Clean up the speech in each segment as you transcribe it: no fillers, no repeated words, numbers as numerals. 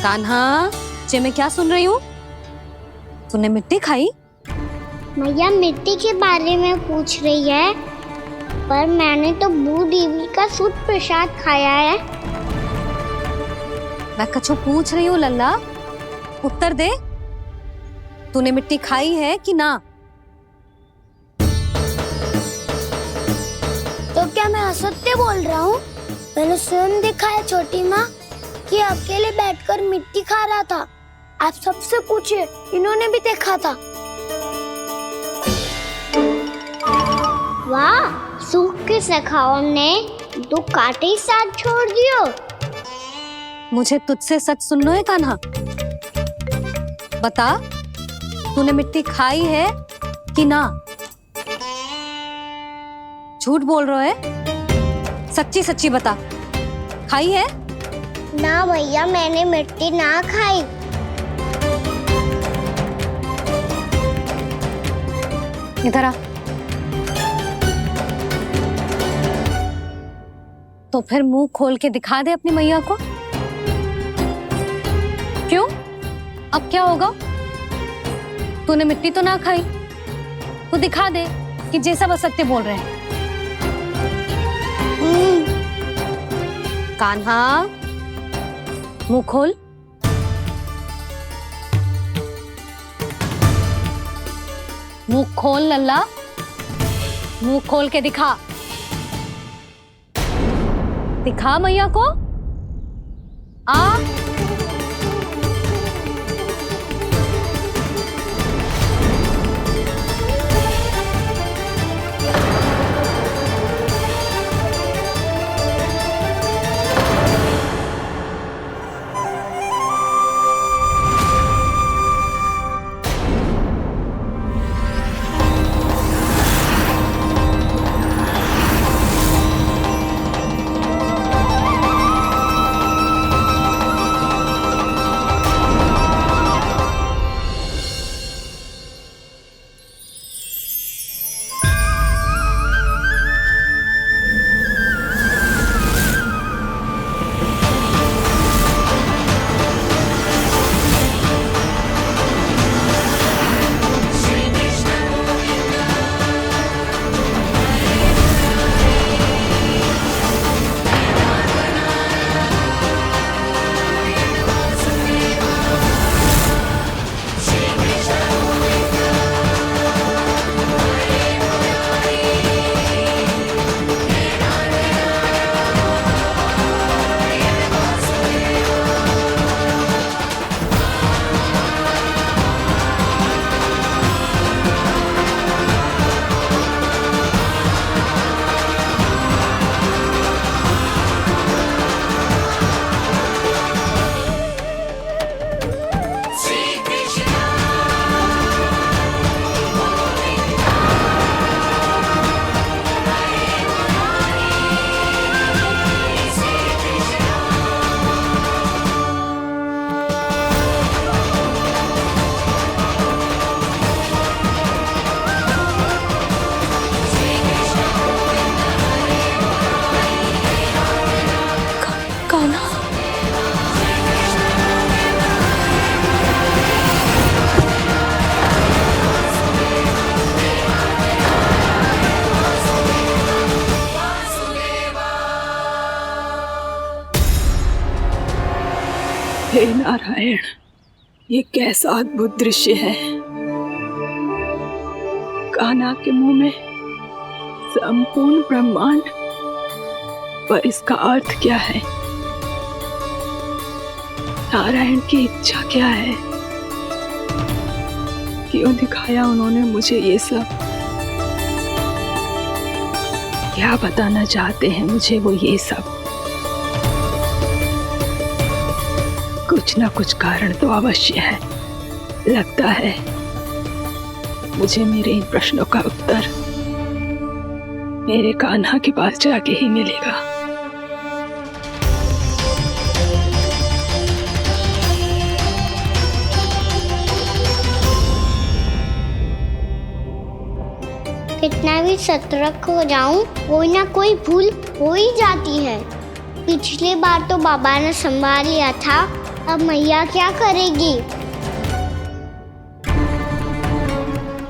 कान्हा, जे मैं क्या सुन रही हूँ? तूने मिट्टी खाई? मैया मिट्टी के बारे में पूछ रही है, पर मैंने तो बू देवी का शुद्ध प्रसाद खाया है। मैं कछु पूछ रही हूँ लल्ला, उत्तर दे। तूने मिट्टी खाई है कि ना? तो क्या मैं असत्य बोल रहा हूँ? मैंने स्वयं देखा है छोटी माँ कि अकेले बैठकर मिट्टी खा रहा था। आप सबसे पूछिए, इन्होंने भी देखा था। वाह, सूख के सखाओ ने 2 कांटे ही साथ छोड़ दियो। मुझे तुझसे सच सुनना है कान्हा। बता, तूने मिट्टी खाई है कि ना? झूठ बोल रहा है, सच्ची सच्ची बता, खाई है? ना भैया, मैंने मिट्टी ना खाई। इधर आ। तो फिर मुंह खोल के दिखा दे अपनी मैया को। क्यों? अब क्या होगा? तूने मिट्टी तो ना खाई, तो दिखा दे कि जे सब असत्य बोल रहे हैं। कान्हा, मुंह खोल। मुंह खोल लल्ला, मुंह खोल के दिखा। दिखा मैया को। आ हे नारायण, ये कैसा अद्भुत दृश्य है। कान्हा के मुंह में संपूर्ण ब्रह्मांड, पर इसका अर्थ क्या है? नारायण की इच्छा क्या है? क्यों दिखाया उन्होंने मुझे ये सब? क्या बताना चाहते हैं मुझे वो ये सब? कुछ ना कुछ कारण तो अवश्य है। लगता है मुझे मेरे इन प्रश्नों का उत्तर मेरे कान्हा के पास जाके ही मिलेगा। कितना भी सतर्क हो जाऊं, कोई ना कोई भूल हो ही जाती है। पिछली बार तो बाबा ने संभाल लिया था, अब मैया क्या करेगी?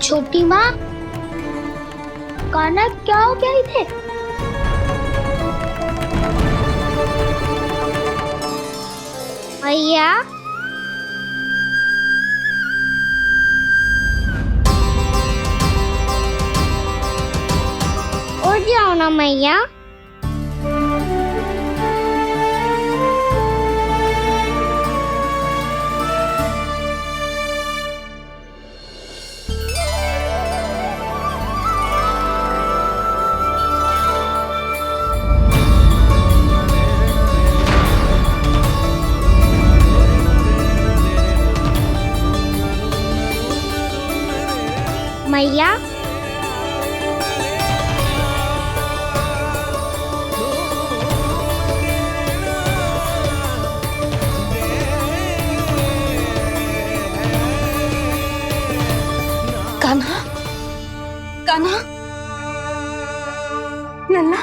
छोटी माँ, कान्हा क्या हो गया इधर? मैया, उठ जाओ ना मैया। मैया, कान्हा, कान्हा, लल्ला,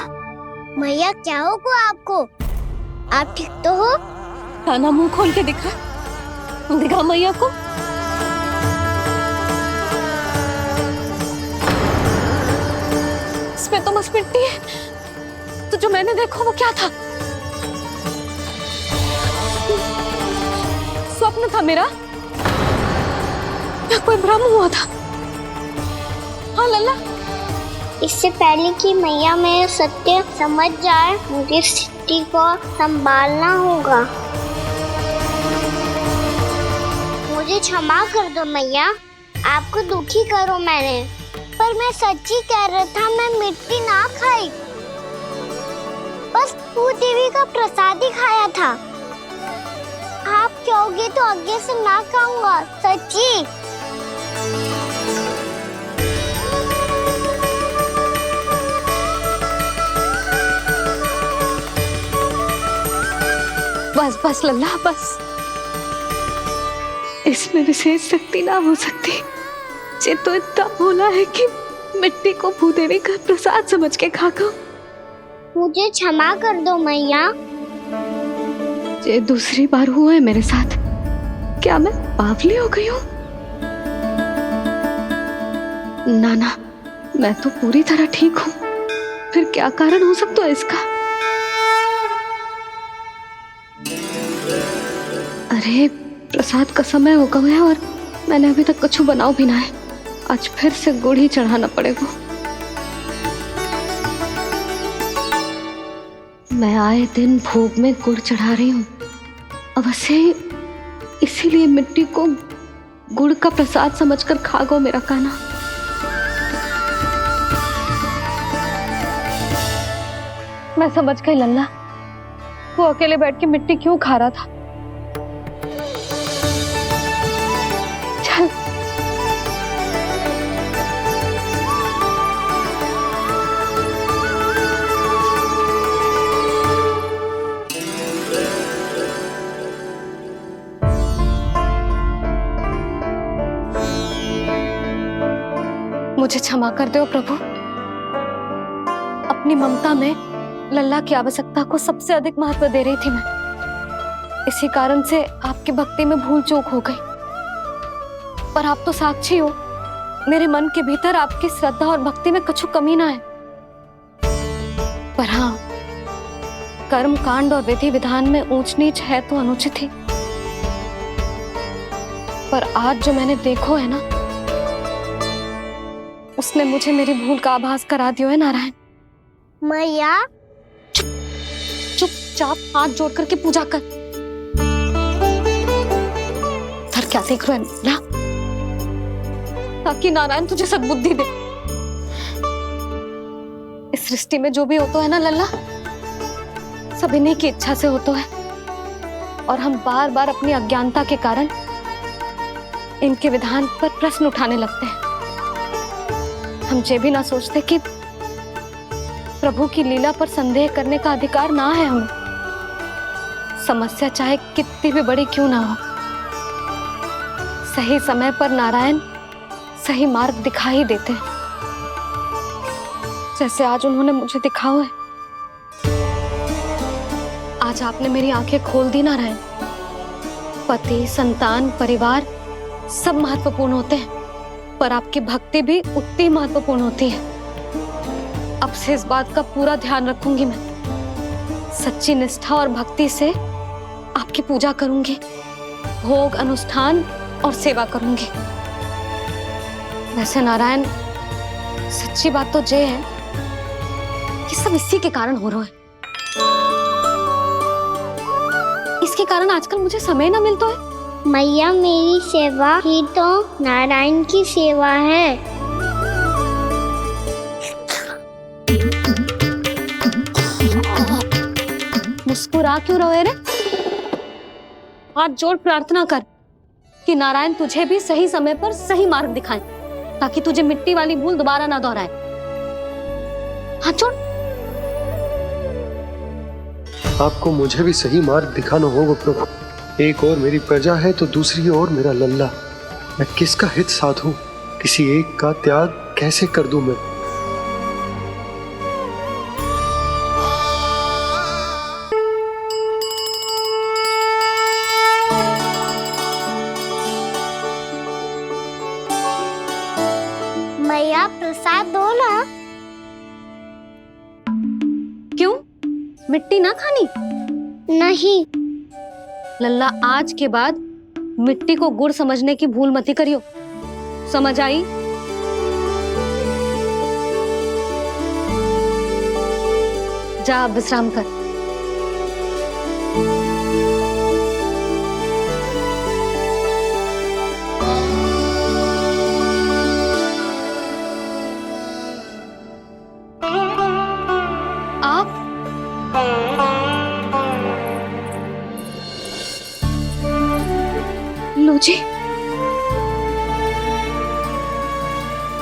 मैया क्या होगा आपको? आप ठीक तो हो? कान्हा मुंह खोल के दिखा, दिखा मैया को। इसमें तो बस मिट्टी है, तो जो मैंने देखा वो क्या था? स्वप्न था मेरा या कोई भ्रम हुआ था? हाँ लल्ला, इससे पहले कि मैया मेरे सत्य समझ जाए, मुझे स्थिति को संभालना होगा। मुझे क्षमा कर दो मैया, आपको दुखी करो मैंने, पर मैं सच्ची कह रहा था, मैं मिट्टी ना खाई, बस भूदेवी का प्रसाद ही खाया था। आप कहोगे तो आगे से ना खाऊंगा, सच्ची। बस बस लल्ला बस, इसमें विशेष शक्ति ना हो सकती। ये तो इतना भोला है कि मिट्टी को भूदेवी का प्रसाद समझ के खागा। मुझे क्षमा कर दो मैया। ये दूसरी बार हुआ है मेरे साथ। क्या मैं बावली हो गई हूँ? ना ना, मैं तो पूरी तरह ठीक हूँ। फिर क्या कारण हो सकता है इसका? अरे प्रसाद का समय हो गया है और मैंने अभी तक कुछ बनाओ भी ना है। आज फिर से गुड़ ही चढ़ाना पड़ेगा। मैं आए दिन भोग में गुड़ चढ़ा रही हूँ, अवश्य इसीलिए मिट्टी को गुड़ का प्रसाद समझकर खागो मेरा कान्हा। मैं समझ गई लल्ला, वो अकेले बैठ के मिट्टी क्यों खा रहा था। चल मुझे क्षमा कर दो प्रभु। अपनी ममता में लल्ला की आवश्यकता को सबसे अधिक महत्व दे रही थी मैं। इसी कारण से आपकी भक्ति में भूल चूक हो गई। पर आप तो साक्षी हो, मेरे मन के भीतर आपकी श्रद्धा और भक्ति में कुछ कमी ना है। पर हाँ, कर्म कांड और विधि विधान में ऊंच नीच है तो अनुचित ही। पर आज जो मैंने देखो है ना, उसने मुझे मेरी भूल का आभास करा दिया है नारायण। मैया, चुपचाप हाथ जोड़ करके पूजा कर। सर क्या देख रहे हैं ना? ताकि नारायण तुझे सद्बुद्धि दे। इस सृष्टि में जो भी होता है ना लल्ला, सब इन्हीं की इच्छा से होता है। और हम बार बार अपनी अज्ञानता के कारण इनके विधान पर प्रश्न उठाने लगते हैं। हम ये भी ना सोचते कि प्रभु की लीला पर संदेह करने का अधिकार ना है हमें। समस्या चाहे कितनी भी बड़ी क्यों ना हो, सही समय पर नारायण सही मार्ग दिखा ही देते हैं, जैसे आज उन्होंने मुझे दिखाओ है। आज आपने मेरी आंखें खोल दी नारायण। पति, संतान, परिवार सब महत्वपूर्ण होते हैं, पर आपकी भक्ति भी उतनी महत्वपूर्ण होती है। अब से इस बात का पूरा ध्यान रखूंगी मैं। सच्ची निष्ठा और भक्ति से आपकी पूजा करूंगी, भोग, अनुष्ठान और सेवा करूंगी। वैसे नारायण, सच्ची बात तो ये है कि सब इसी के कारण हो रहा है। इसके कारण आजकल मुझे समय ना मिलता है। मैया, मेरी सेवा ही तो नारायण की सेवा है। मुस्कुरा क्यों रहे रे? हाथ जोड़ प्रार्थना कर कि नारायण तुझे भी सही समय पर सही मार्ग दिखाएं, ताकि तुझे मिट्टी वाली भूल दोबारा ना दोहराए। हाथ जोड़। आपको मुझे भी सही मार्ग दिखाना होगा प्रभु। एक और मेरी प्रजा है तो दूसरी ओर मेरा लल्ला। मैं किसका हित साधूं? किसी एक का त्याग कैसे कर दूं मैं? मैया, प्रसाद दो ना। क्यों? मिट्टी ना खानी? नहीं। लल्ला, आज के बाद मिट्टी को गुड़ समझने की भूल मत करियो। समझ आई? जा विश्राम कर। आप लो जी,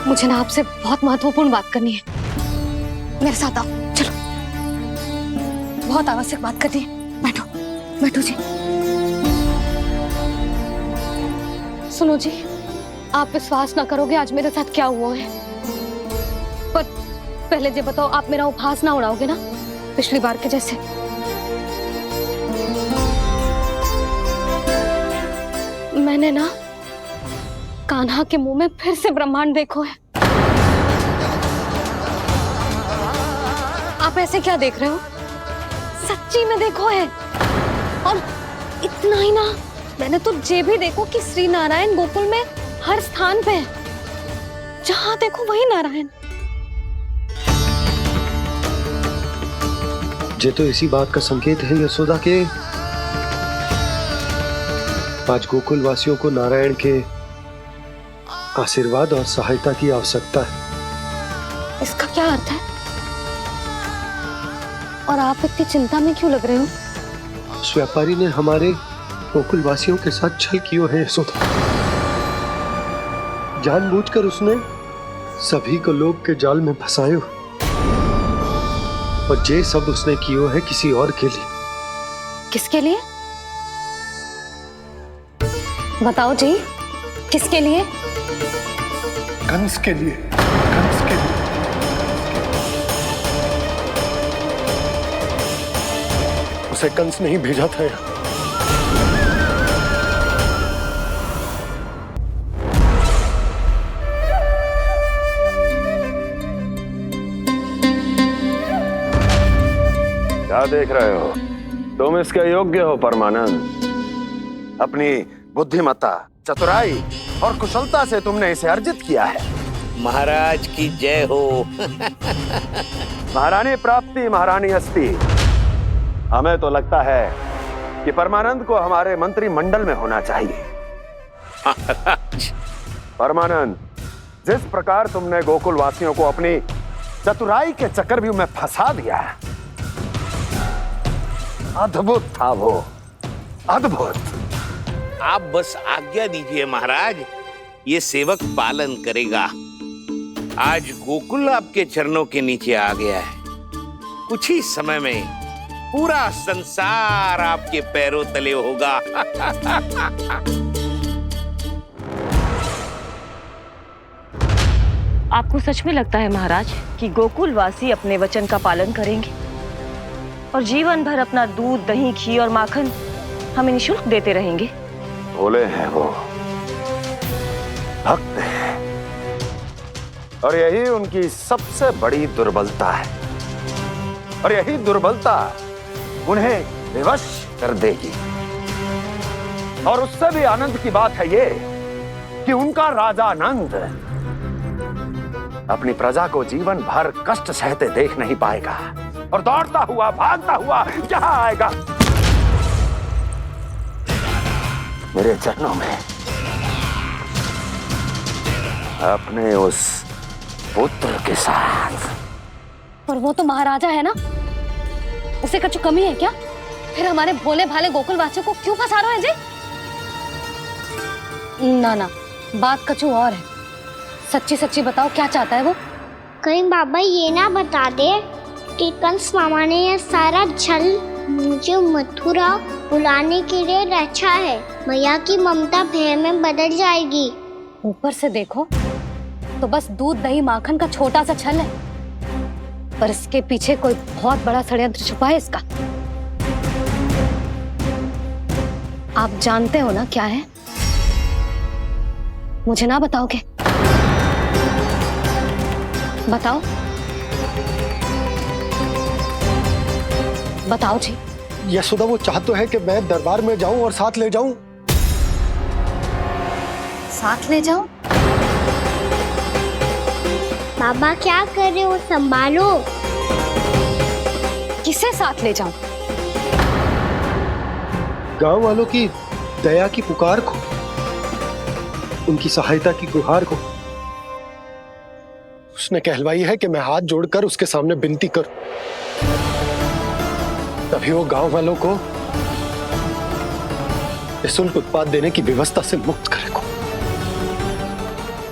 मुझे ना आपसे बहुत महत्वपूर्ण बात करनी है। मेरे साथ आओ, चलो। बहुत आवश्यक बात करनी है। बैठो, बैठो जी। सुनो जी, आप विश्वास ना करोगे आज मेरे साथ क्या हुआ है। पर पहले ये बताओ, आप मेरा उपहास ना उड़ाओगे ना, पिछली बार के जैसे? मैंने ना कान्हा के मुंह में फिर से ब्रह्मांड देखो है। आप ऐसे क्या देख रहे हो? सच्ची में देखो है। और इतना ही ना, मैंने तो ये भी देखो कि श्री नारायण गोकुल में हर स्थान पे है। जहां देखो वही नारायण। ये तो इसी बात का संकेत है यशोदा के आज गोकुल वासियों को नारायण के आशीर्वाद और सहायता की आवश्यकता है। इसका क्या अर्थ है? और आप इतनी चिंता में क्यों लग रहे हो? उस व्यापारी ने हमारे गोकुल वासियों के साथ छल किया है यशोदा। जानबूझकर उसने सभी को लोभ के जाल में फंसायो, और ये सब उसने किया है किसी और के लिए। किसके लिए? बताओ जी, किसके लिए? कंस के लिए। कंस के लिए। उसे कंस नहीं भेजा था यहाँ। क्या देख रहे हो? तुम इसके योग्य हो परमानंद। अपनी बुद्धिमत्ता, चतुराई और कुशलता से तुमने इसे अर्जित किया है। महाराज की जय हो। महारानी प्राप्ति महारानी हस्ती। हमें तो लगता है कि परमानंद को हमारे मंत्रिमंडल में होना चाहिए। परमानंद, जिस प्रकार तुमने गोकुल वासियों को अपनी चतुराई के चक्रव्यूह में फंसा दिया है, अद्भुत था वो, अद्भुत। आप बस आज्ञा दीजिए महाराज, ये सेवक पालन करेगा। आज गोकुल आपके चरणों के नीचे आ गया है। कुछ ही समय में पूरा संसार आपके पैरों तले होगा। आपको सच में लगता है महाराज कि गोकुल वासी अपने वचन का पालन करेंगे और जीवन भर अपना दूध, दही, घी और माखन हमें निःशुल्क देते रहेंगे? भोले हैं वो, भक्त हैं, और यही उनकी सबसे बड़ी दुर्बलता है। और यही दुर्बलता उन्हें विवश कर देगी। और उससे भी आनंद की बात है ये कि उनका राजा नंद अपनी प्रजा को जीवन भर कष्ट सहते देख नहीं पाएगा और दौड़ता हुआ भागता हुआ यहां आएगा मेरे चरणों में अपने उस पुत्र के साथ। पर वो तो महाराजा है ना, उसे कुछ कमी है क्या? फिर हमारे भोले भाले गोकुल वासियों को क्यों फंसा रहे हैं जी? ना ना, बात कछु और है। सच्ची सच्ची बताओ, क्या चाहता है वो? कहीं बाबा ये ना बता दे कि कंस मामा ने यह सारा छल मुझे मथुरा बुलाने के लिए रचा है। मैया की ममता भय में बदल जाएगी। ऊपर से देखो तो बस दूध दही माखन का छोटा सा छल है, पर इसके पीछे कोई बहुत बड़ा षड्यंत्र छुपा है इसका। आप जानते हो ना क्या है? मुझे ना बताओगे? बताओ बताओ जी। यशोदा, वो चाह तो है कि मैं दरबार में जाऊं और साथ ले जाऊं। साथ ले जाओ? बाबा क्या कर रहे हो, संभालो। किसे साथ ले जाऊं? गांव वालों की दया की पुकार को, उनकी सहायता की गुहार को। उसने कहलवाई है कि मैं हाथ जोड़कर उसके सामने विनती करूं, तभी वो गांव वालों को निःशुल्क उत्पाद देने की व्यवस्था से मुक्त करेगा।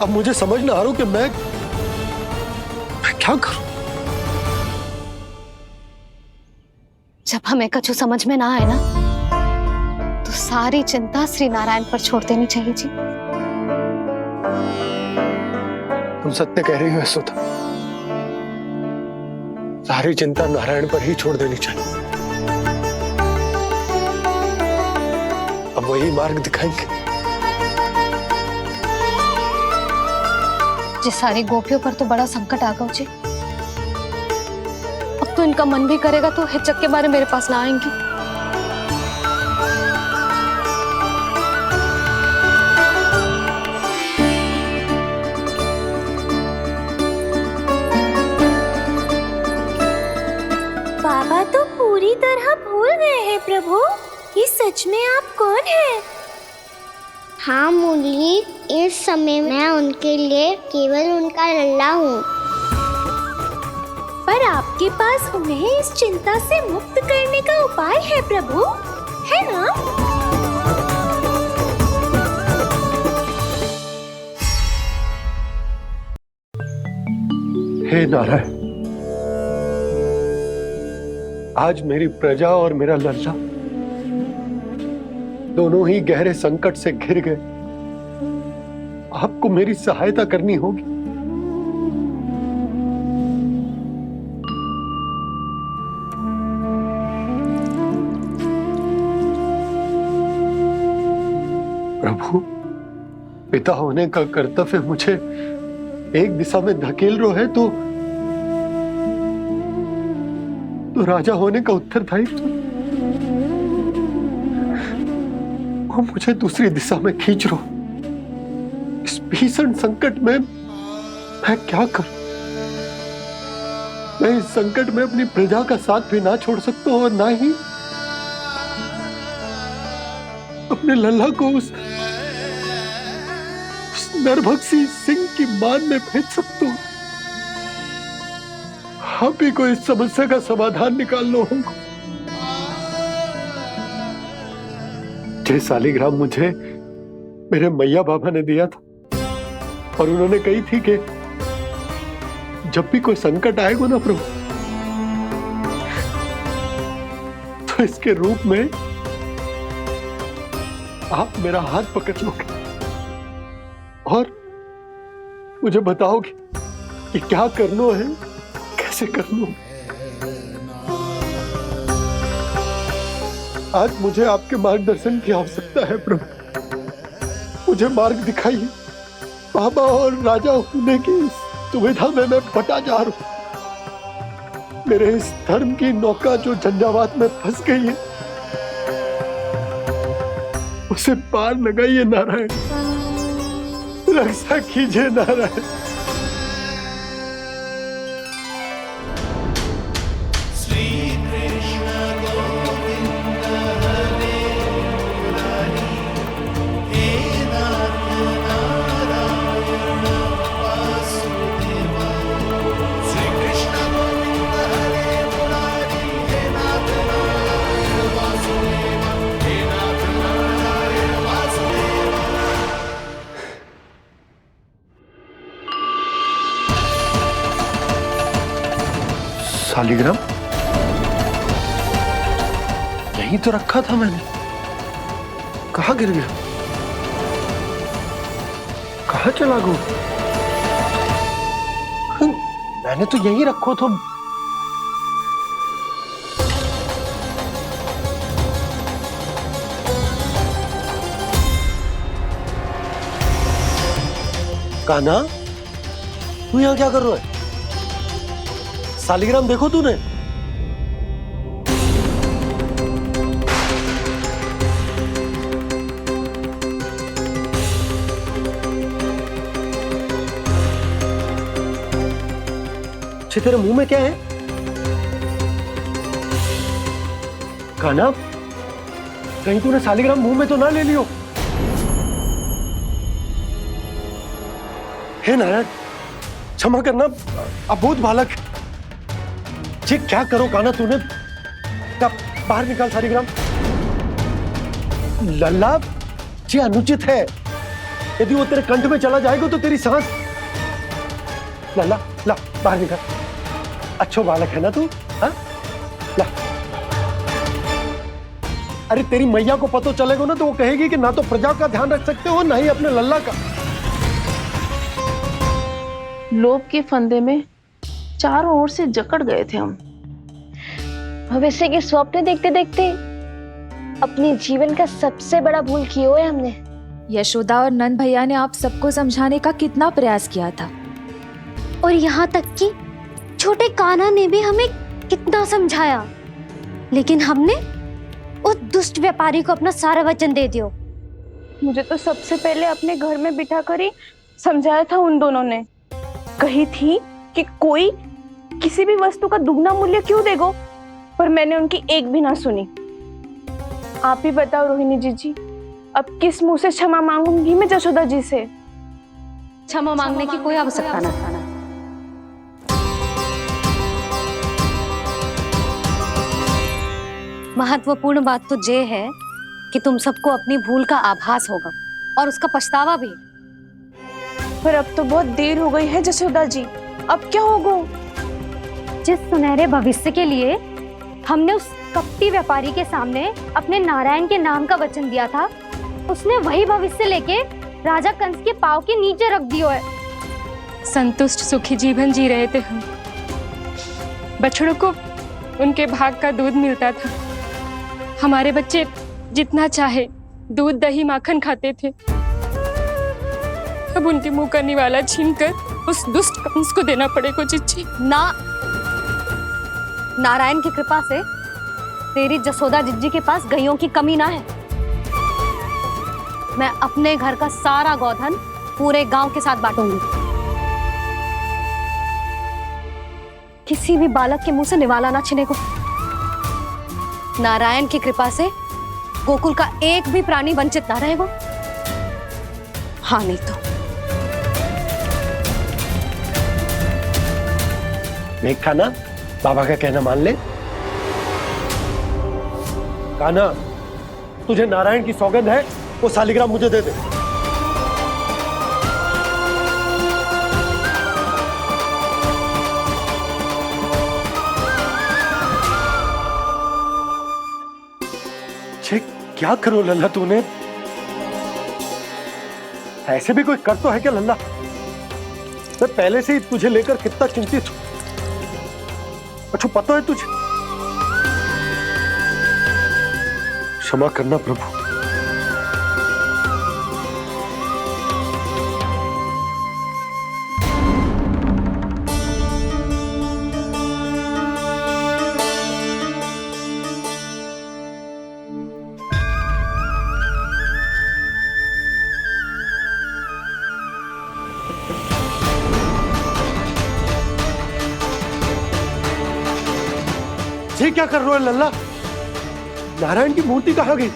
अब मुझे समझ ना आ रहा कि मैं क्या करूं। जब हमें कछु समझ में ना आए ना, तो सारी चिंता श्री नारायण पर छोड़ देनी चाहिए जी। तुम सत्य कह रही हो यशोदा, सारी चिंता नारायण पर ही छोड़ देनी चाहिए। अब वही मार्ग दिखाएंगे। जिस सारी गोपियों पर तो बड़ा संकट आ गया जी। अब तो इनका मन भी करेगा तो हिचक के बारे मेरे पास ना आएंगी। बाबा तो पूरी तरह भूल गए हैं प्रभु, ये सच में आप कौन हैं? हाँ मुरली, इस समय मैं उनके लिए केवल उनका लल्ला हूँ। पर आपके पास उन्हें इस चिंता से मुक्त करने का उपाय है प्रभु, है ना? हे नारायण, आज मेरी प्रजा और मेरा लल्ला दोनों ही गहरे संकट से घिर गए। आपको मेरी सहायता करनी होगी। प्रभु, पिता होने का कर्तव्य मुझे एक दिशा में धकेल रो है तो राजा होने का उत्तरदायित्व वो मुझे दूसरी दिशा में खींच रो। इस भीषण संकट में मैं क्या करूं? मैं इस संकट में अपनी प्रजा का साथ भी ना छोड़ सकता हूं और ना ही अपने लल्ला को उस नरभक्षी सिंह की मान में भेज सकता हूं। आप ही को इस समस्या का समाधान निकालना होगा। जय शालिग्राम मुझे मेरे मैया बाबा ने दिया था और उन्होंने कही थी कि जब भी कोई संकट आएगा ना प्रभु, तो इसके रूप में आप मेरा हाथ पकड़ लोगे और मुझे बताओगे कि क्या करना है, कैसे करना है। आज मुझे आपके मार्गदर्शन की आवश्यकता है प्रभु। मुझे मार्ग दिखाइए। बाबा और राजा होने की दुविधा में मैं बटा जा रहा हूं। मेरे इस धर्म की नौका जो झंझावात में फंस गई है, उसे पार लगाइए नारायण, रक्षा कीजिए नारायण। शालिग्राम यहीं तो रखा था मैंने, कहाँ गिर गया, कहाँ चला गया? मैंने तो यहीं रखो तो। कान्हा, तू यहाँ क्या कर रहा है? शालिग्राम देखो तूने? अच्छे, तेरे मुंह में क्या है? कान्हा, कहीं तूने शालिग्राम मुंह में तो ना ले लियो? हे नारायण, क्षमा करना, अबोध बालक। जी क्या करो कान्हा तूने? कब बाहर निकाल शालिग्राम। लल्ला, जी अनुचित है। यदि वो तेरे कंठ में चला जाएगा तो तेरी सांस। लल्ला, ला बाहर निकाल। अच्छो बालक है ना तू? हाँ, ला। अरे तेरी मैया को पता चलेगा ना तो वो कहेगी कि ना तो प्रजा का ध्यान रख सकते हो, ना ही अपने लल्ला का। लोभ के फंदे में चारों ओर से जकड़ गए थे हम। भविष्य के स्वप्न देखते देखते अपने जीवन का सबसे बड़ा भूल किया है हमने। यशोदा और नंद भैया ने आप सबको समझाने का कितना प्रयास किया था, और यहाँ तक कि छोटे कान्हा ने भी हमें कितना समझाया, लेकिन हमने उस दुष्ट व्यापारी को अपना सारा वचन दे दिया। मुझे तो सबसे पहले अपने घर में बिठा कर ही समझाया था उन दोनों ने। कही थी कि कोई किसी भी वस्तु का दुगना मूल्य क्यों देगा, पर मैंने उनकी एक भी ना सुनी। आप ही बताओ रोहिणी जी, अब किस मुंह से क्षमा मांगूंगी मैं जशोदा जी से? क्षमा मांगने की कोई आवश्यकता ना। महत्वपूर्ण बात तो ये है कि तुम सबको अपनी भूल का आभास होगा और उसका पछतावा भी। पर अब तो बहुत देर हो गई है जशोदा जी, अब क्या होगा? जिस सुनहरे भविष्य के लिए हमने उस कपटी व्यापारी के सामने अपने नारायण के नाम का वचन दिया था, उसने वही भविष्य लेके राजा कंस के पांव के नीचे रख दिया है। संतुष्ट सुखी जीवन जी रहे थे हम। बछड़ों को उनके भाग का दूध मिलता था। हमारे बच्चे जितना चाहे दूध दही माखन खाते थे। अब उनके मुंह का निवाला छीनकर उस दुष्ट कंस को देना पड़ेगा चिच्ची। ना, नारायण की कृपा से तेरी जसोदा जिज्जी के पास गैयों की कमी ना है। मैं अपने घर का सारा गोधन पूरे गांव के साथ बांटूंगी। किसी भी बालक के मुंह से निवाला ना छिने को। नारायण की कृपा से गोकुल का एक भी प्राणी वंचित ना रहेगा। हाँ नहीं तो देख कान्हा, बाबा का कहना मान ले। कान्हा, तुझे नारायण की सौगंध है, वो शालिग्राम मुझे दे दे। क्या करो लल्ला तूने? ऐसे भी कोई कर तो है क्या लल्ला? मैं पहले से ही तुझे लेकर कितना चिंतित हूं। अच्छा पता है तुझे? क्षमा करना प्रभु। ये क्या कर रहे हो लल्ला? नारायण की मूर्ति कहाँ गई?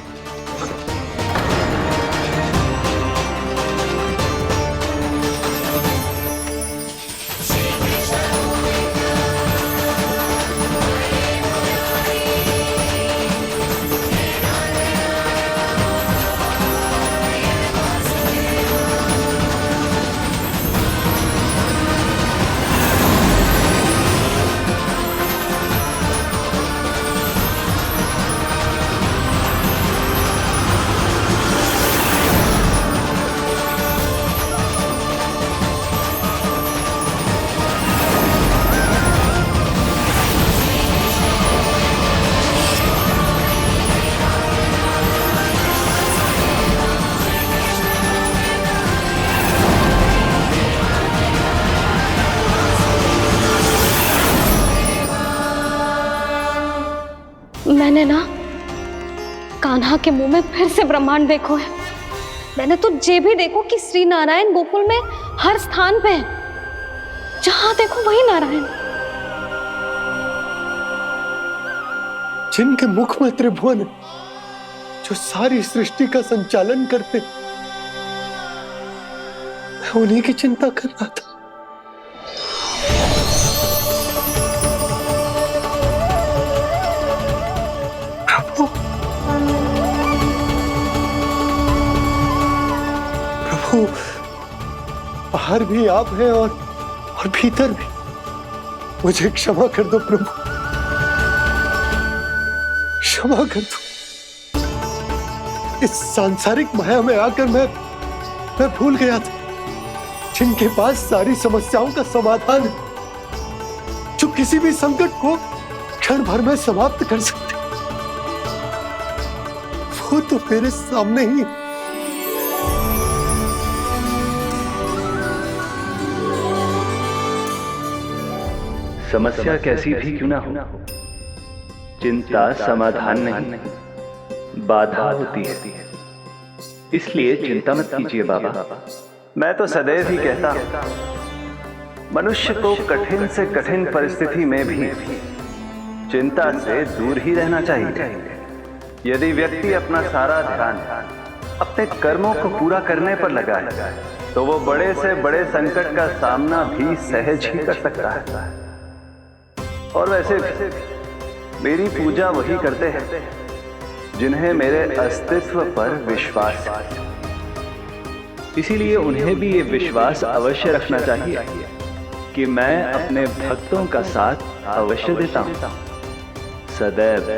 मैंने ना कान्हा के मुंह में फिर से ब्रह्मांड देखो है। मैंने तो ये भी देखो कि श्री नारायण गोकुल में हर स्थान पे है, जहां देखो वही नारायण। जिनके मुख में त्रिभुवन है, जो सारी सृष्टि का संचालन करते, मैं उन्हीं की चिंता कर रहा था। प्रभु, प्रभु, बाहर भी आप हैं और भीतर भी। मुझे क्षमा कर दो प्रभु, क्षमा कर दो। इस सांसारिक माया में आकर मैं भूल गया था, जिनके पास सारी समस्याओं का समाधान है, जो किसी भी संकट को क्षण भर में समाप्त कर सकते, वो तो मेरे सामने ही। समस्या कैसी भी क्यों ना हो, चिंता समाधान नहीं, बाधा होती है। इसलिए चिंता मत कीजिए बाबा। मैं तो सदैव ही कहता हूं, मनुष्य को कठिन से कठिन परिस्थिति में भी चिंता से दूर ही रहना चाहिए। यदि व्यक्ति अपना सारा ध्यान अपने कर्मों को पूरा करने पर लगाए, तो वो बड़े से बड़े संकट का सामना भी सहज ही कर सकता है। और वैसे भी मेरी पूजा वही करते हैं जिन्हें मेरे अस्तित्व पर विश्वास है। इसीलिए उन्हें भी ये विश्वास अवश्य रखना चाहिए कि मैं अपने भक्तों का साथ अवश्य देता हूं, सदैव,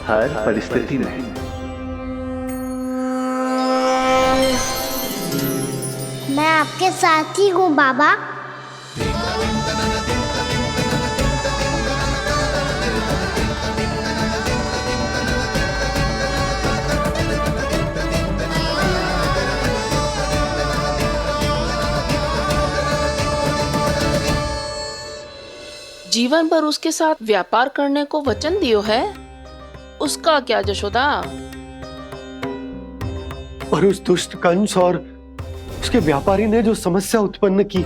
हर परिस्थिति में। मैं आपके साथ ही हूँ बाबा। जीवन भर उसके साथ व्यापार करने को वचन दियो है, उसका क्या जशोदा? और उस दुष्ट कंस और उसके व्यापारी ने जो समस्या उत्पन्न की,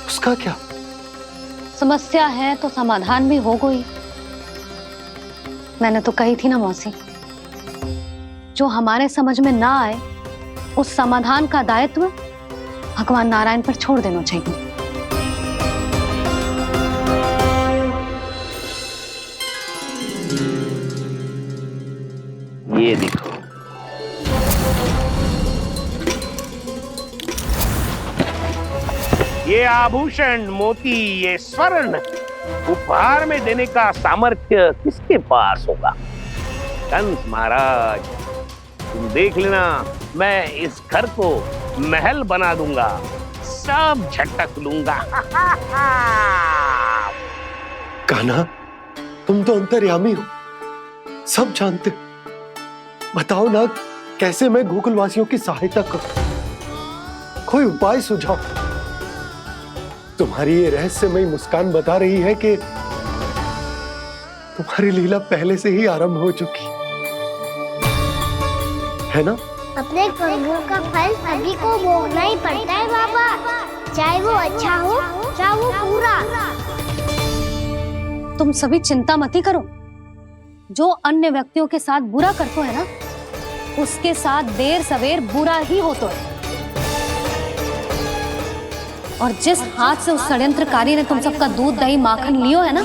उसका क्या? समस्या है तो समाधान भी हो गई। मैंने तो कही थी ना मौसी, जो हमारे समझ में ना आए उस समाधान का दायित्व भगवान नारायण पर छोड़ देना चाहिए। ये देखो, ये आभूषण, मोती, ये स्वर्ण उपहार में देने का सामर्थ्य किसके पास होगा? कंस महाराज, तुम देख लेना, मैं इस घर को महल बना दूंगा, सब झटक लूंगा। कान्हा, तुम तो अंतर्यामी हो, सब जानते हो। बताओ ना, कैसे मैं गोकुलवासियों की सहायता करूं? कोई उपाय सुझाओ। तुम्हारी ये रहस्यमयी मुस्कान बता रही है कि तुम्हारी लीला पहले से ही आरंभ हो चुकी है ना? अपने कर्मों का फल सभी को भोगना ही पड़ता है बाबा, चाहे वो अच्छा हो चाहे वो बुरा। तुम सभी चिंता मत ही करो। जो अन्य व्यक्तियों के साथ बुरा करते है ना, उसके साथ देर सवेर बुरा ही होता है। और जिस हाथ से उस षड्यंत्रकारी ने तुम सबका दूध दही माखन लियो है ना,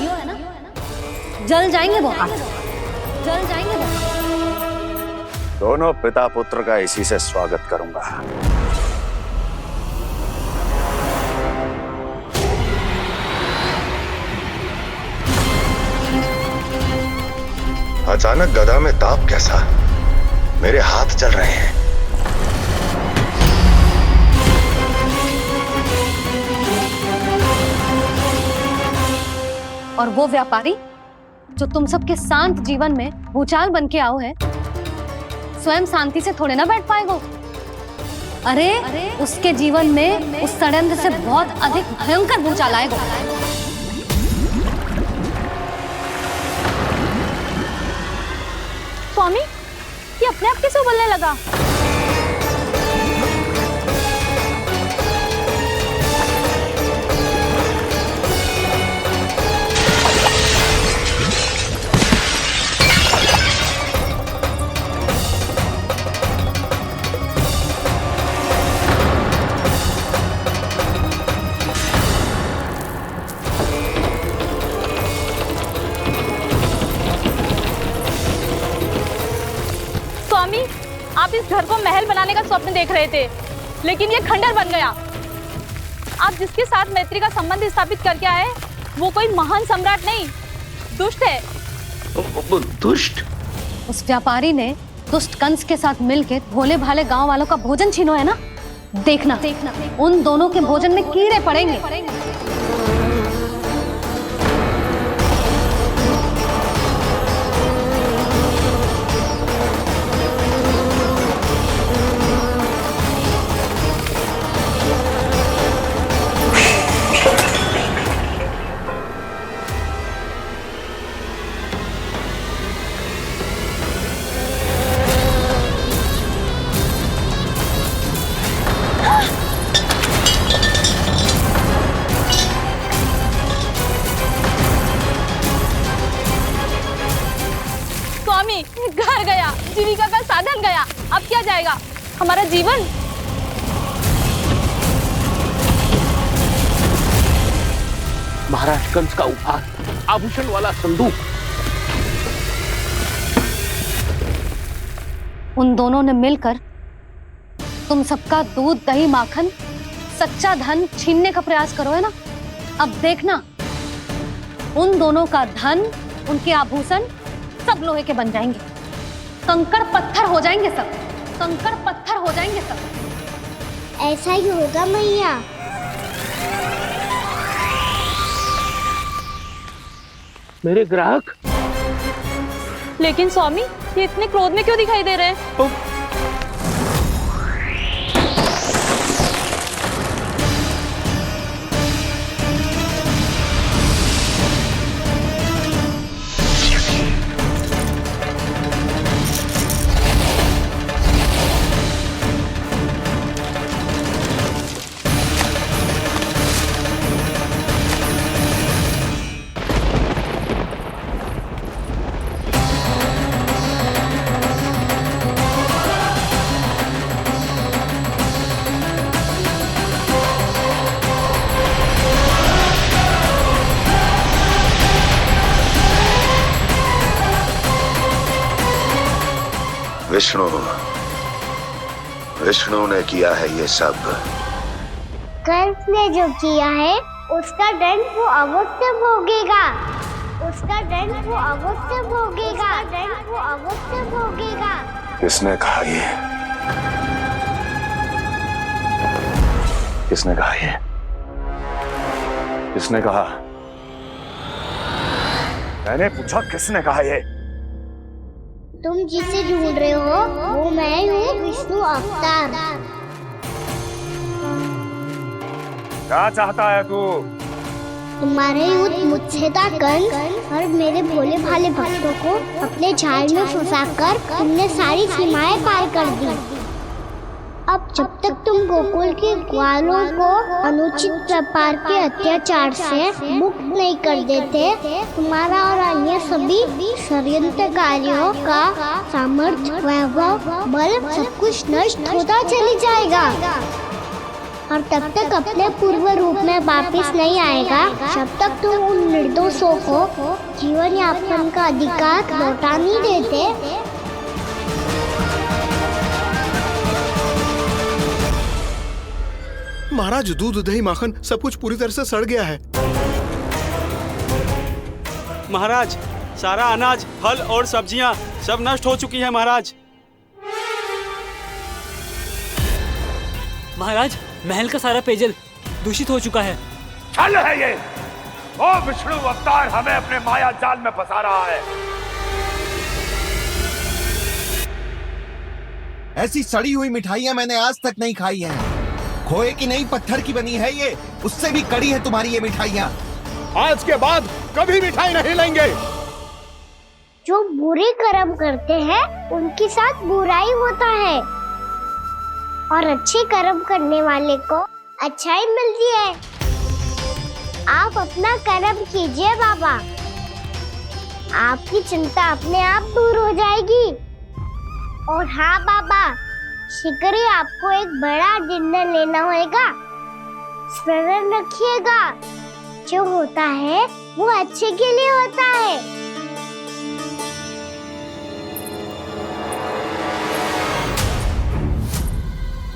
जल जाएंगे वो हाथ, जल जाएंगे वो हाथ। दोनों पिता पुत्र का इसी से स्वागत करूंगा। अचानक गदा में ताप कैसा? मेरे हाथ चल रहे हैं। और वो व्यापारी जो तुम सबके शांत जीवन में भूचाल बन के आओ है, स्वयं शांति से थोड़े ना बैठ पाएगा। अरे उसके जीवन में उस षड्यंत्र से बहुत अधिक भयंकर भूचाल आएगा। स्वामी, ये अपने आप कैसे उबलने लगा? स्वामी, आप इस घर को महल बनाने का स्वप्न देख रहे थे, लेकिन ये खंडर बन गया। आप जिसके साथ मैत्री का संबंध स्थापित करके आए, वो कोई महान सम्राट नहीं, दुष्ट है। दुष्ट? उस व्यापारी ने दुष्ट कंस के साथ मिलकर भोले भाले गांव वालों का भोजन छीनो है ना, देखना उन दोनों के भोजन में कीड़े पड़ेंगे। घर गया, जीविका का साधन गया, अब क्या जाएगा हमारा जीवन? महाराज कंस का उपहार, आभूषण वाला संदूक। उन दोनों ने मिलकर तुम सबका दूध दही माखन सच्चा धन छीनने का प्रयास करो है ना। अब देखना उन दोनों का धन, उनके आभूषण सब लोहे के बन जाएंगे, कंकड़ पत्थर हो जाएंगे सब, कंकड़ पत्थर हो जाएंगे सब। ऐसा ही होगा मैया। मेरे ग्राहक। लेकिन स्वामी, ये इतने क्रोध में क्यों दिखाई दे रहे हैं? विष्णु ने किया है ये सब। कंस ने जो किया है उसका दंड वो अवश्य भोगेगा, उसका दंड वो अवश्य भोगेगा, दंड वो अवश्य भोगेगा। किसने कहा ये? किसने कहा ये? किसने कहा? मैंने पूछा किसने कहा ये? तुम जिसे ढूंढ रहे हो वो मैं हूँ, विष्णु अवतार। क्या चाहता है तू? तुम्हारे युद्ध मुझसे था कंस, और मेरे भोले भाले भक्तों को अपने जाल में फंसाकर तुमने सारी सीमाएं पार कर दी। अब जब तक तुम गोकुल के ग्वालों को अनुचित प्रकार के अत्याचार से मुक्त नहीं कर देते, तुम्हारा और अन्य सभी षड्यंत्रकारियों का सामर्थ्य, वैभव, बल सब कुछ नष्ट होता चली जाएगा और तब तक अपने पूर्व रूप में वापस नहीं आएगा जब तक तुम उन निर्दोषों को जीवन यापन का अधिकार लौटा नहीं देते। महाराज, दूध, दही, माखन सब कुछ पूरी तरह से सड़ गया है। महाराज, सारा अनाज, फल और सब्जियां सब नष्ट हो चुकी है महाराज। महाराज, महल का सारा पेयजल दूषित हो चुका है। छल है ये। ओ विष्णु अवतार हमें अपने माया जाल में फंसा रहा है। ऐसी सड़ी हुई मिठाइयां मैंने आज तक नहीं खाई हैं। खोए की नहीं, पत्थर की बनी है ये, उससे भी कड़ी है तुम्हारी ये मिठाइयाँ। आज के बाद कभी मिठाई नहीं लेंगे। जो बुरे कर्म करते हैं उनके साथ बुराई होता है और अच्छे कर्म करने वाले को अच्छाई मिलती है। आप अपना कर्म कीजिए बाबा, आपकी चिंता अपने आप दूर हो जाएगी। और हाँ बाबा, शीघ्र ही आपको एक बड़ा डिनर लेना होगा। स्मरण रखिएगा, जो होता है वो अच्छे के लिए होता है।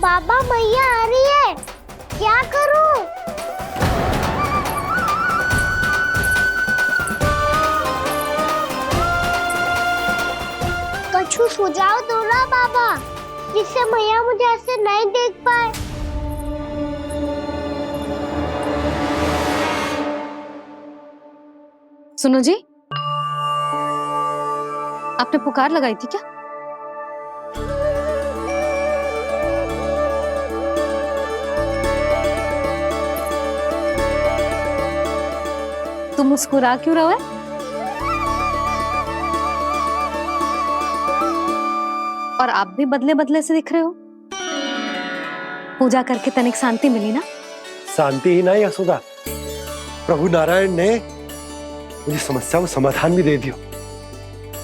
बाबा, मैया आ रही है, क्या करूं? कछु सुझाव दो ना बाबा, जिससे मैया मुझे ऐसे नहीं देख पाए। सुनो जी, आपने पुकार लगाई थी क्या? तुम मुस्कुरा क्यों रहे हो? और आप भी बदले बदले से दिख रहे हो। पूजा करके तनिक शांति मिली ना? शांति ही नहीं यशोदा, प्रभु नारायण ने मुझे समस्या को समाधान भी दे दिया।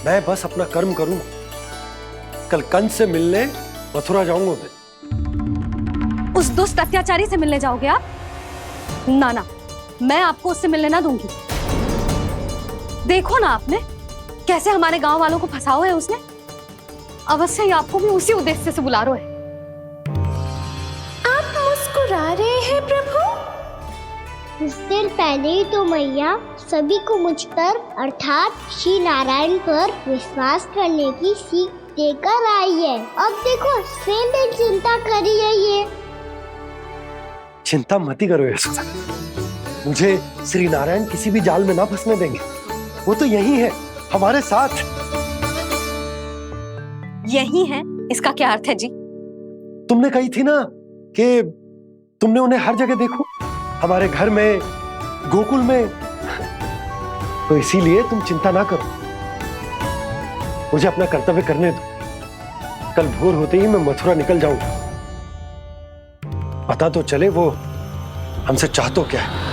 मैं बस अपना कर्म करूंगा। कल कंस से मिलने मथुरा जाऊंगा मैं। उस दुष्ट अत्याचारी से मिलने जाओगे आप? ना ना, मैं आपको उससे मिलने ना दूंगी। देखो ना आपने कैसे हमारे गांव वालों को फंसाओ है उसने। अवश्य ही आपको भी उसी उद्देश्य से बुला रहा है। आप मुस्कुरा रहे हैं प्रभु? कुछ देर पहले ही तो मैया सभी को मुझ पर अर्थात श्री नारायण पर विश्वास करने की सीख देकर आई है। अब देखो स्वयं भी चिंता करी है ये। चिंता मत करो यशोदा, मुझे श्री नारायण किसी भी जाल में ना फंसने देंगे। वो तो यही है हमारे साथ। यही है, इसका क्या अर्थ है जी? तुमने कही थी ना कि तुमने उन्हें हर जगह देखो, हमारे घर में, गोकुल में। तो इसीलिए तुम चिंता ना करो, मुझे अपना कर्तव्य करने दो। कल भोर होते ही मैं मथुरा निकल जाऊंगा। पता तो चले वो हमसे चाहतो क्या है।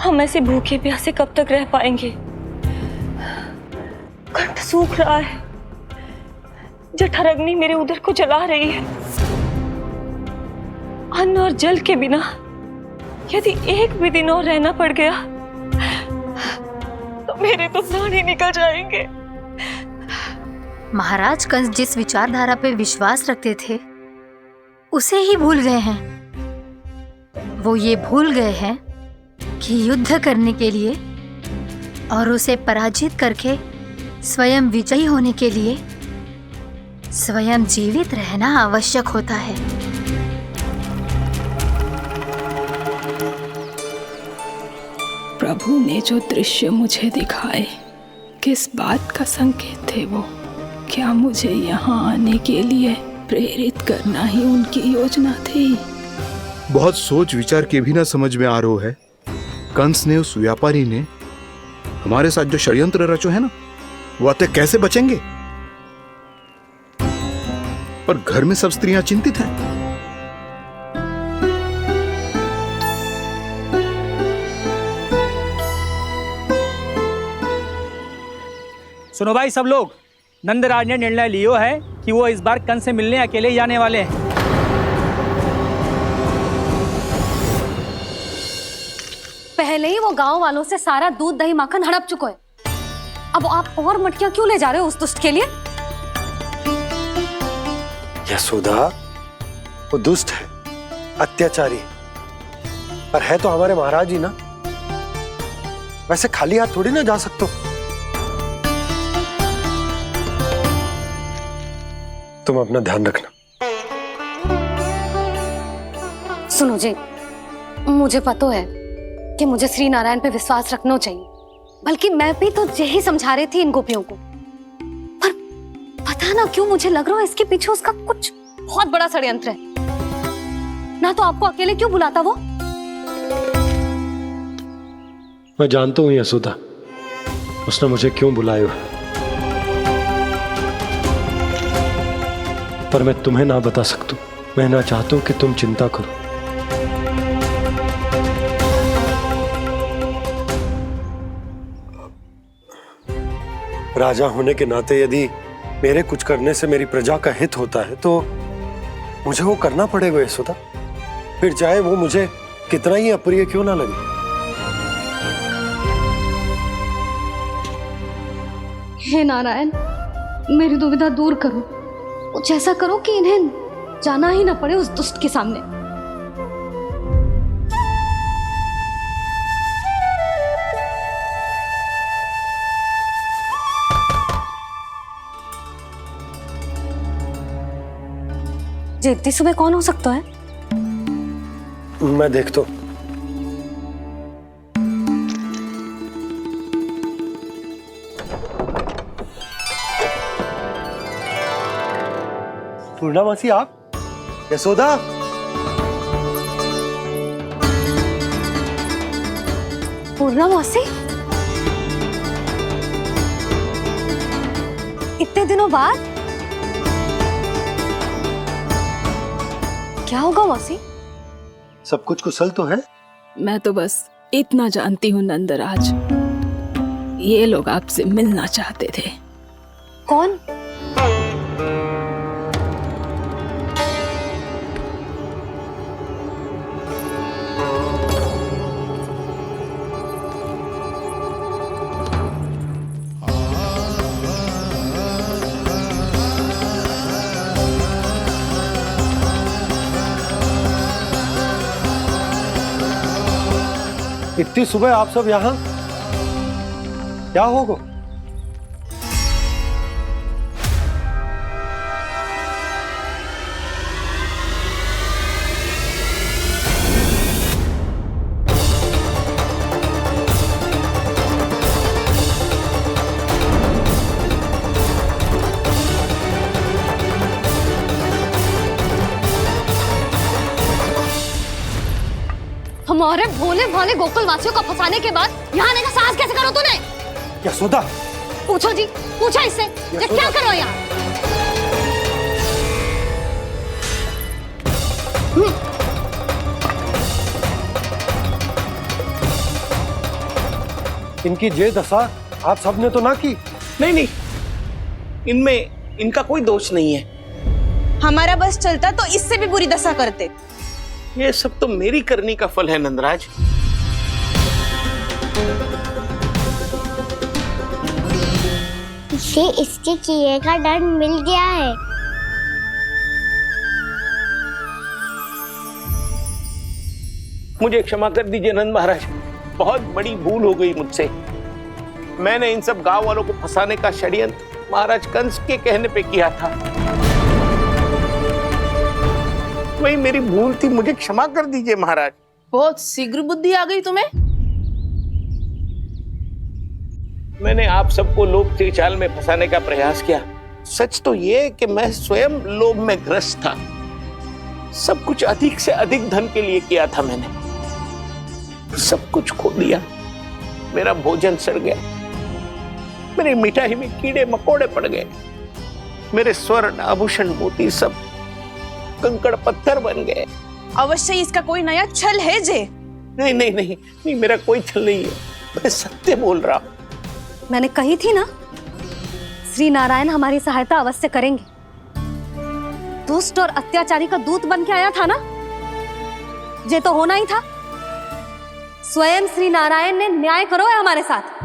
हम ऐसे भूखे प्यासे कब तक रह पाएंगे? कंठ सूख रहा है, जठराग्नि मेरे उदर को जला रही है। अन्न और जल के बिना यदि एक भी दिन और रहना पड़ गया तो मेरे तो प्राण ही निकल जाएंगे। महाराज, कंस जिस विचारधारा पे विश्वास रखते थे उसे ही भूल गए हैं। वो ये भूल गए हैं कि युद्ध करने के लिए और उसे पराजित करके स्वयं विजयी होने के लिए स्वयं जीवित रहना आवश्यक होता है। प्रभु ने जो दृश्य मुझे दिखाए, किस बात का संकेत थे वो? क्या मुझे यहाँ आने के लिए प्रेरित करना ही उनकी योजना थी? बहुत सोच विचार के भी ना समझ में आ रहा है कंस ने, उस व्यापारी ने हमारे साथ जो षड्यंत्र रचो है ना, वो आते कैसे बचेंगे? पर घर में सब स्त्रियां चिंतित हैं। सुनो भाई सब लोग, नंदराज ने निर्णय लियो है कि वो इस बार कंस से मिलने अकेले ही जाने वाले हैं। पहले ही वो गांव वालों से सारा दूध दही माखन हड़प चुका है, अब आप और मटकियां क्यों ले जा रहे हो उस दुष्ट के लिए? यशोदा, वो दुष्ट है, अत्याचारी, पर है तो हमारे महाराज ही ना। वैसे खाली हाथ थोड़ी ना जा सकते हो। तुम अपना ध्यान रखना। सुनो जी, मुझे पता है कि मुझे श्री नारायण पे विश्वास रखना चाहिए, बल्कि मैं भी तो यही समझा रही थी इन गोपियों को, पर पता ना क्यों मुझे लग रहा है इसके पीछे उसका कुछ बहुत बड़ा षड्यंत्र है। ना तो आपको अकेले क्यों बुलाता वो? मैं जानता हूं यशोदा, उसने मुझे क्यों बुलाया है, पर मैं तुम्हें ना बता सकता। मैं ना चाहता हूं कि तुम चिंता करो। राजा होने के नाते यदि मेरे कुछ करने से मेरी प्रजा का हित होता है तो मुझे वो करना पड़ेगा यशोदा, फिर चाहे वो मुझे कितना ही अप्रिय क्यों ना लगे। हे नारायण, मेरी दुविधा दूर करो, कुछ ऐसा करो कि इन्हें जाना ही ना पड़े उस दुष्ट के सामने। जी इतनी सुबह कौन हो सकता है? मैं देखता हूं। पूर्णामासी, आप? यशोदा, पूर्णामासी, इतने दिनों बाद? क्या होगा मौसी? सब कुछ कुशल तो है? मैं तो बस इतना जानती हूँ नंदराज, ये लोग आपसे मिलना चाहते थे। कौन? इतनी सुबह आप सब यहाँ? क्या होगा? हमारे भोले भाले गोकुल वासियों को फंसाने के बाद यहाँ आने का साहस कैसे करो तूने? यशोदा, पूछो जी, पूछो इससे, ये क्या करो यहाँ? इनकी ये दशा आप सबने तो ना की? नहीं नहीं, इनमें इनका कोई दोष नहीं है। हमारा बस चलता तो इससे भी बुरी दशा करते। ये सब तो मेरी करनी का फल है नंदराज। इसे इसके किए का दंड मिल गया है। मुझे क्षमा कर दीजिए नंद महाराज, बहुत बड़ी भूल हो गई मुझसे। मैंने इन सब गांव वालों को फंसाने का षड्यंत्र महाराज कंस के कहने पे किया था। वही मेरी भूल थी, मुझे क्षमा कर दीजिए महाराज। बहुत शीघ्र बुद्धि आ गई तुम्हें। मैंने आप सबको लोभ के चाल में फंसाने का प्रयास किया। सच तो ये कि मैं स्वयं लोभ में ग्रस्त था। सब कुछ अधिक से अधिक धन के लिए किया था मैंने। सब कुछ खो दिया। मेरा भोजन सड़ गया, मेरी मिठाई में कीड़े मकोड़े पड़ गए, मेरे स्वर्ण आभूषण मोती सब कंकड़ पत्थर बन गए। अवश्य इसका कोई नया छल है जे। नहीं नहीं नहीं नहीं, मेरा कोई छल नहीं है, मैं सत्य बोल रहा हूं। मैंने कही थी ना, श्री नारायण हमारी सहायता अवश्य करेंगे। दुष्ट और अत्याचारी का दूत बन के आया था ना, ये तो होना ही था। स्वयं श्री नारायण ने न्याय करो है हमारे साथ।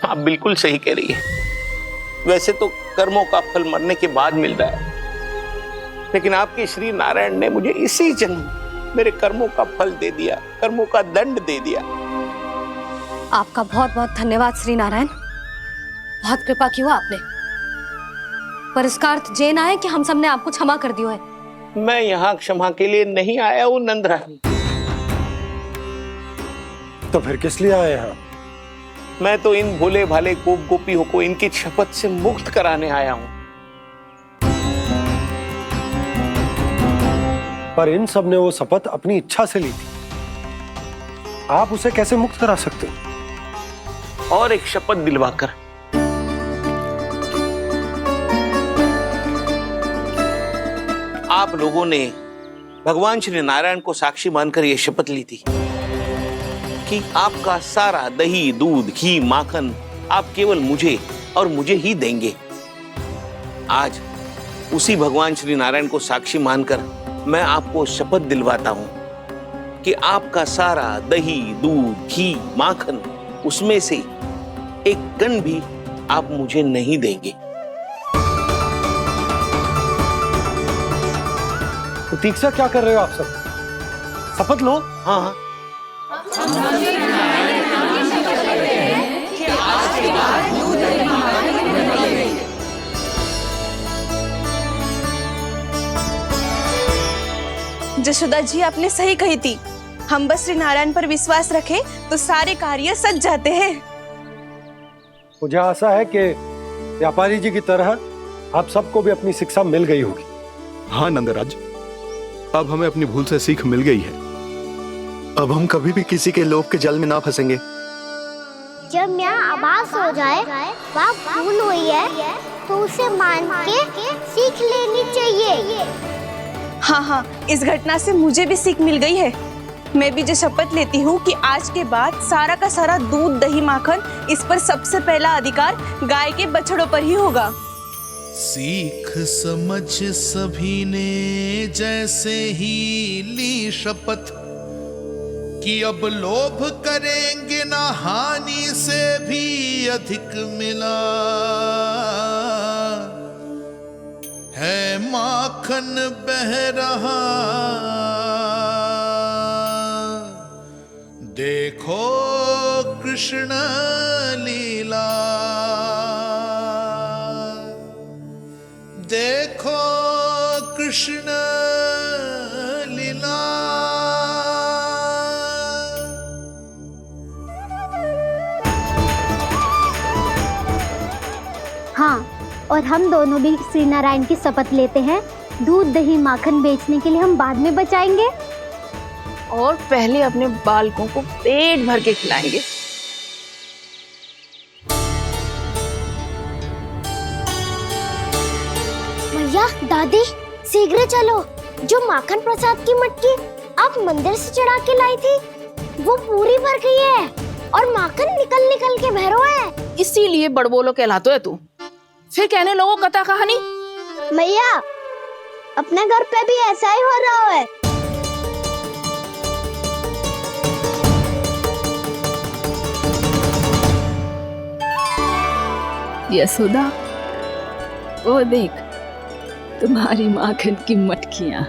आप बिल्कुल सही कह रही है। वैसे तो कर्मों का फल मरने के बाद मिल रहा है, लेकिन आपके श्री नारायण ने मुझे इसी जन्म मेरे कर्मों का फल दे दिया, कर्मों का दंड दे दिया। आपका बहुत बहुत धन्यवाद श्री नारायण, बहुत कृपा की हो आपने। पर इसका अर्थ ये ना है कि हम सबने आपको क्षमा कर दियो है। मैं यहाँ क्षमा के लिए नहीं आया हूँ नंदरानी। तो फिर किस लिए आए हैं? मैं तो इन भोले भाले गोप गोपियों को इनकी शपथ से मुक्त कराने आया हूं। पर इन सब ने वो शपथ अपनी इच्छा से ली थी, आप उसे कैसे मुक्त करा सकते हो? और एक शपथ दिलवाकर। आप लोगों ने भगवान श्री नारायण को साक्षी मानकर यह शपथ ली थी कि आपका सारा दही, दूध, घी, माखन आप केवल मुझे और मुझे ही देंगे। आज उसी भगवान श्री नारायण को साक्षी मानकर मैं आपको शपथ दिलवाता हूं कि आपका सारा दही, दूध, घी, माखन उसमें से एक कण भी आप मुझे नहीं देंगे। प्रतीक्षा क्या कर रहे हो आप सब? शपथ लो। हाँ जशोदा जी, आपने सही कही थी। हम बस श्री नारायण पर विश्वास रखें तो सारे कार्य सज जाते हैं। मुझे आशा है कि व्यापारी जी की तरह आप सबको भी अपनी शिक्षा मिल गई होगी। हाँ नंदराज, अब हमें अपनी भूल से सीख मिल गई है। अब हम कभी भी किसी के लोभ के जल में ना फंसेंगे। जब यहाँ आभास हो जाए वह भूल हुई है तो उसे मान के सीख लेनी चाहिए। हाँ हाँ, इस घटना से मुझे भी सीख मिल गई है। मैं भी जो शपथ लेती हूँ कि आज के बाद सारा का सारा दूध, दही, माखन इस पर सबसे पहला अधिकार गाय के बछड़ों पर ही होगा। सीख समझ सभी ने जैसे ही ली शपथ कि अब लोभ करेंगे ना हानि से भी अधिक मिला है, माखन बह रहा देखो कृष्ण लीला, देखो कृष्ण लीला। हाँ, और हम दोनों भी श्री नारायण की शपथ लेते हैं, दूध, दही, माखन बेचने के लिए हम बाद में बचाएंगे और पहले अपने बालकों को पेट भर के खिलाएंगे। भैया, दादी, शीघ्र चलो। जो माखन प्रसाद की मटकी आप मंदिर से चढ़ा के लाई थी वो पूरी भर गई है और माखन निकल निकल के भरो है। इसीलिए बड़बोलो कहलाते है तू। फिर कहने लोगों कथा कहानी। भैया, अपने घर पे भी ऐसा ही हो रहा है। यशोदा, वो देख तुम्हारी माखन की मटकियां।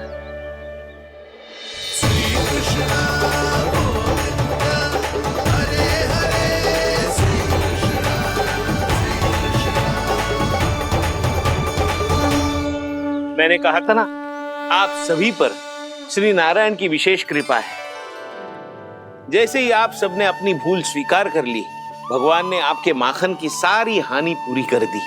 मैंने कहा था ना, आप सभी पर श्री नारायण की विशेष कृपा है। जैसे ही आप सबने अपनी भूल स्वीकार कर ली, भगवान ने आपके माखन की सारी हानि पूरी कर दी।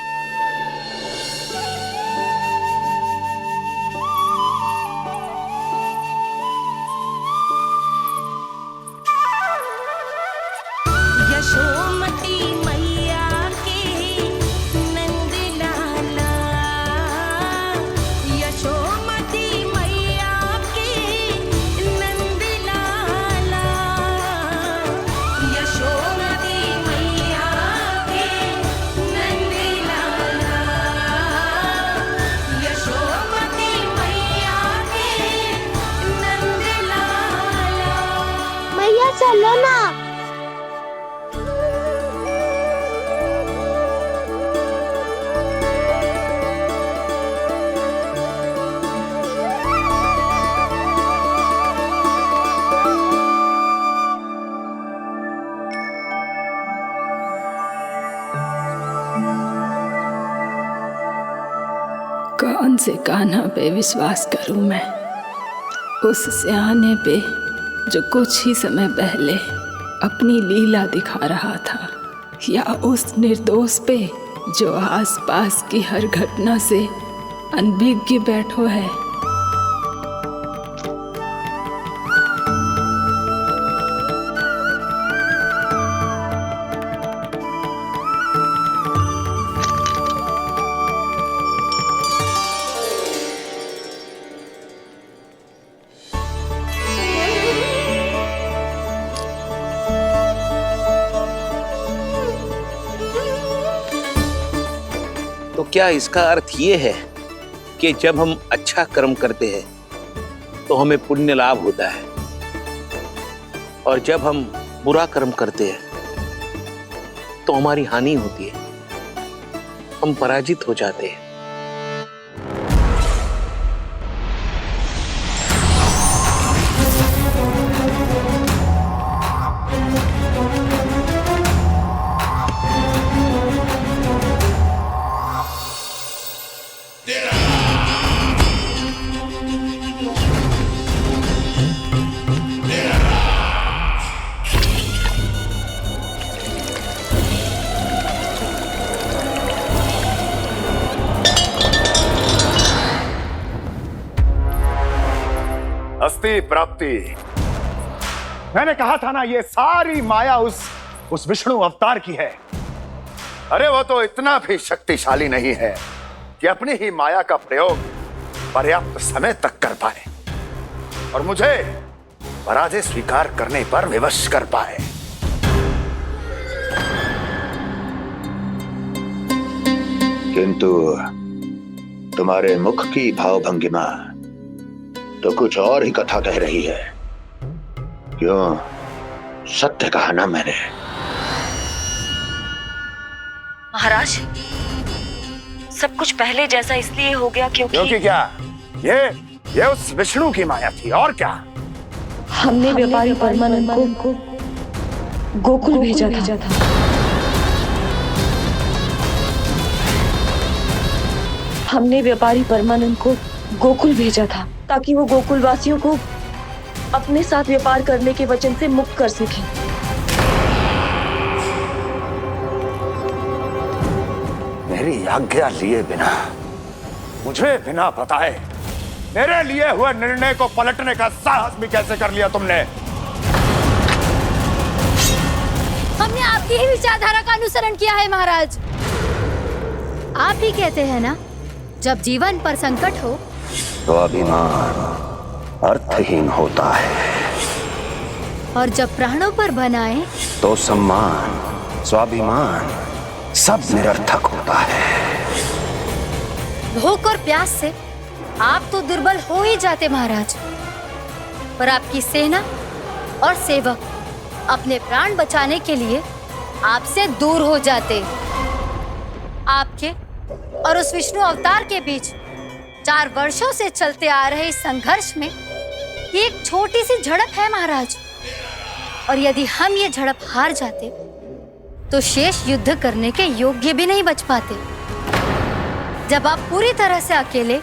यशोमती मैया के नंद लाला, यशोमती मैया के नंद लाला, यशोमती मैया के नंद लाला, यशोमती मैया के नंद लाला। मैया चलो ना। कौन से कान्हा पे विश्वास करूं मैं? उस सियाने पे जो कुछ ही समय पहले अपनी लीला दिखा रहा था, या उस निर्दोष पे जो आसपास की हर घटना से अनभिज्ञ बैठो है? तो क्या इसका अर्थ ये है कि जब हम अच्छा कर्म करते हैं तो हमें पुण्य लाभ होता है, और जब हम बुरा कर्म करते हैं तो हमारी हानि होती है, हम पराजित हो जाते हैं? अस्ति प्राप्ति। मैंने कहा था ना, ये सारी माया उस विष्णु अवतार की है। अरे वो तो इतना भी शक्तिशाली नहीं है कि अपनी ही माया का प्रयोग पर्याप्त समय तक कर पाए और मुझे पराजय स्वीकार करने पर विवश कर पाए। किंतु तुम्हारे मुख की भावभंगिमा तो कुछ और ही कथा कह रही है। क्यों? सत्य कहा ना मैंने। महाराज, सब कुछ पहले जैसा इसलिए हो गया क्योंकि क्या? ये उस विष्णु की माया थी, और क्या? हमने व्यापारी परमानंद को गोकुल भेजा था। हमने व्यापारी परमानंद को गोकुल भेजा था ताकि वो गोकुल वासियों को अपने साथ व्यापार करने के वचन से मुक्त कर सके। मेरी आज्ञा लिए बिना, मुझे बिना बताए मेरे लिए हुए निर्णय को पलटने का साहस भी कैसे कर लिया तुमने? हमने आपकी ही विचारधारा का अनुसरण किया है महाराज। आप ही कहते हैं ना, जब जीवन पर संकट हो तो अभिमान अर्थहीन होता है, और जब प्राणों पर बनाए तो सम्मान स्वाभिमान सब निरर्थक होता है। भूख और प्यास से आप तो दुर्बल हो ही जाते महाराज, पर आपकी सेना और सेवक अपने प्राण बचाने के लिए आपसे दूर हो जाते। आपके और उस विष्णु अवतार के बीच 4 वर्षों से चलते आ रहे इस संघर्ष में ये एक छोटी सी झड़प है महाराज, और यदि हम ये झड़प हार जाते तो शेष युद्ध करने के योग्य भी नहीं बच पाते। जब आप पूरी तरह से अकेले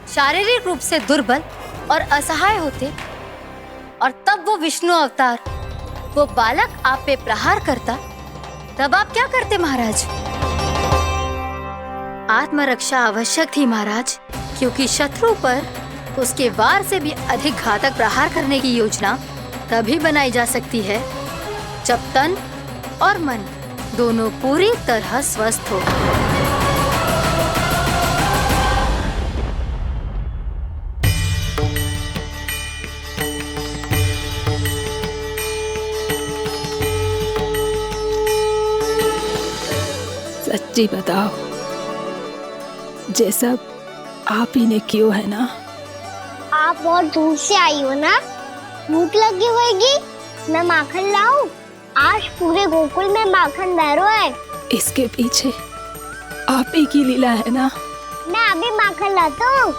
शारीरिक रूप से दुर्बल और असहाय होते और तब वो विष्णु अवतार, वो बालक आप पे प्रहार करता, तब आप क्या करते महाराज? आत्मरक्षा आवश्यक थी महाराज, क्योंकि शत्रु पर उसके वार से भी अधिक घातक प्रहार करने की योजना तभी बनाई जा सकती है जब तन और मन दोनों पूरी तरह स्वस्थ हो। सच्ची बताओ, ये सब आप ही ने क्यों है ना? आप बहुत दूर से आई हो ना, भूख लगी होगी। मैं माखन लाऊं? आज पूरे गोकुल में माखन बह रहा है। इसके पीछे आप ही की लीला है ना? मैं अभी माखन लाता हूँ।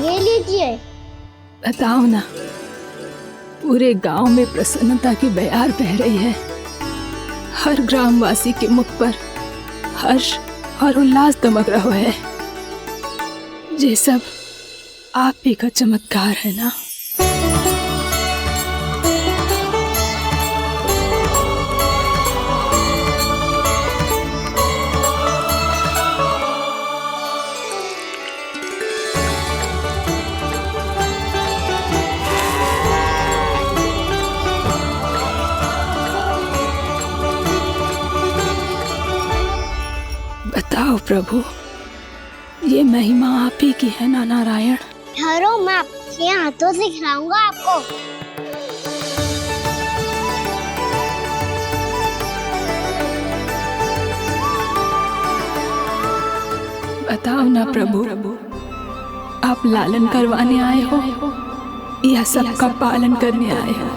ये लीजिए। बताओ ना, पूरे गांव में प्रसन्नता की बयार बह रही है। हर ग्रामवासी के मुख पर हर्ष और उल्लास दमक रहा है। ये सब आप ही का चमत्कार है ना? बताओ प्रभु, ये महिमा आप ही की है ना नारायण? ठहरो, मैं आपके हाथों से खिलाऊंगा आपको। बताओ ना प्रभु, आप लालन करवाने आए हो या सबका पालन करने आए हो?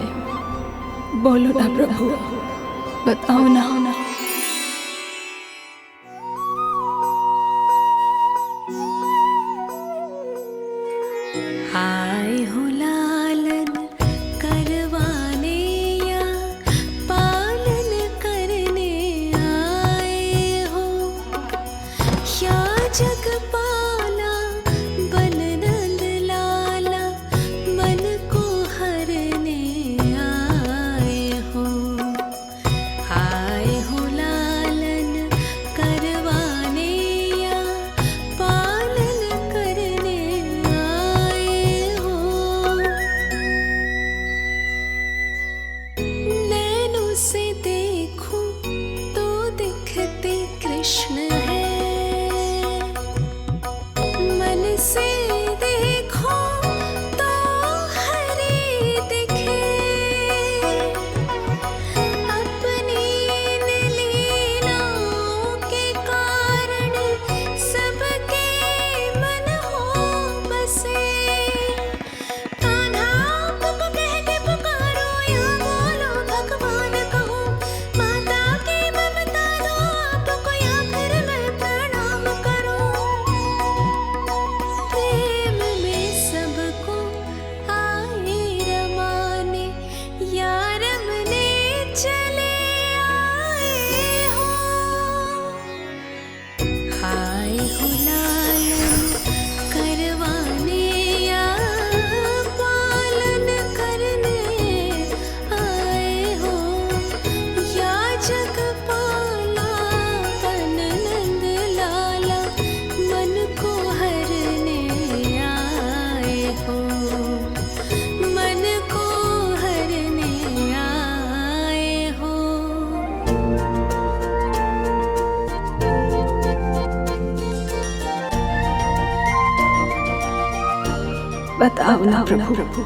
बोलो ना प्रभु, बताओ ना। आए हो लालन करवाने या पालन करने आए हो, या जगपाला बन नंद लाला मन को हरने आए हो। आए हो लालन करवाने या पालन करने आए हो। नैनों से देखूं तो दिखते कृष्ण है, मन से देखो तो हरि दिखे। अपनी इन लीलाओं के कारण सबके मन हो बसे। कान्हा आपको कह के पुकारो या बोलो भगवान कहो, माता की ममता दो आपको या फिर मैं प्रणाम करूं। प्रेम में सबको आए रमाने, या रमने चले आए हो। आए हो लालन करवाने या पालन करने आए हो, या जगपाला बन नंद लाला मन को हरने आए हो। मन को हरने आए हो। बताओ ना प्रभु,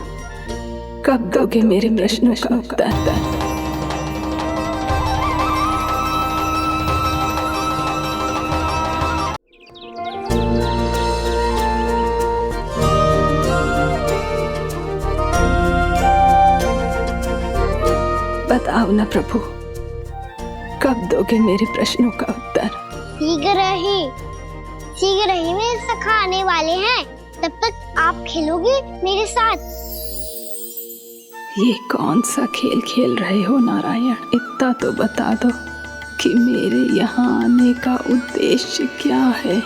कब दोगे मेरे प्रश्नों का उत्तर? बताओ ना प्रभु, कब दोगे मेरे प्रश्नों का उत्तर? शीघ्र ही मेरे सखा आने वाले हैं, तब तक आप खेलोगे मेरे साथ। ये कौन सा खेल खेल रहे हो नारायण? इतना तो बता दो कि मेरे यहाँ आने का उद्देश्य क्या है?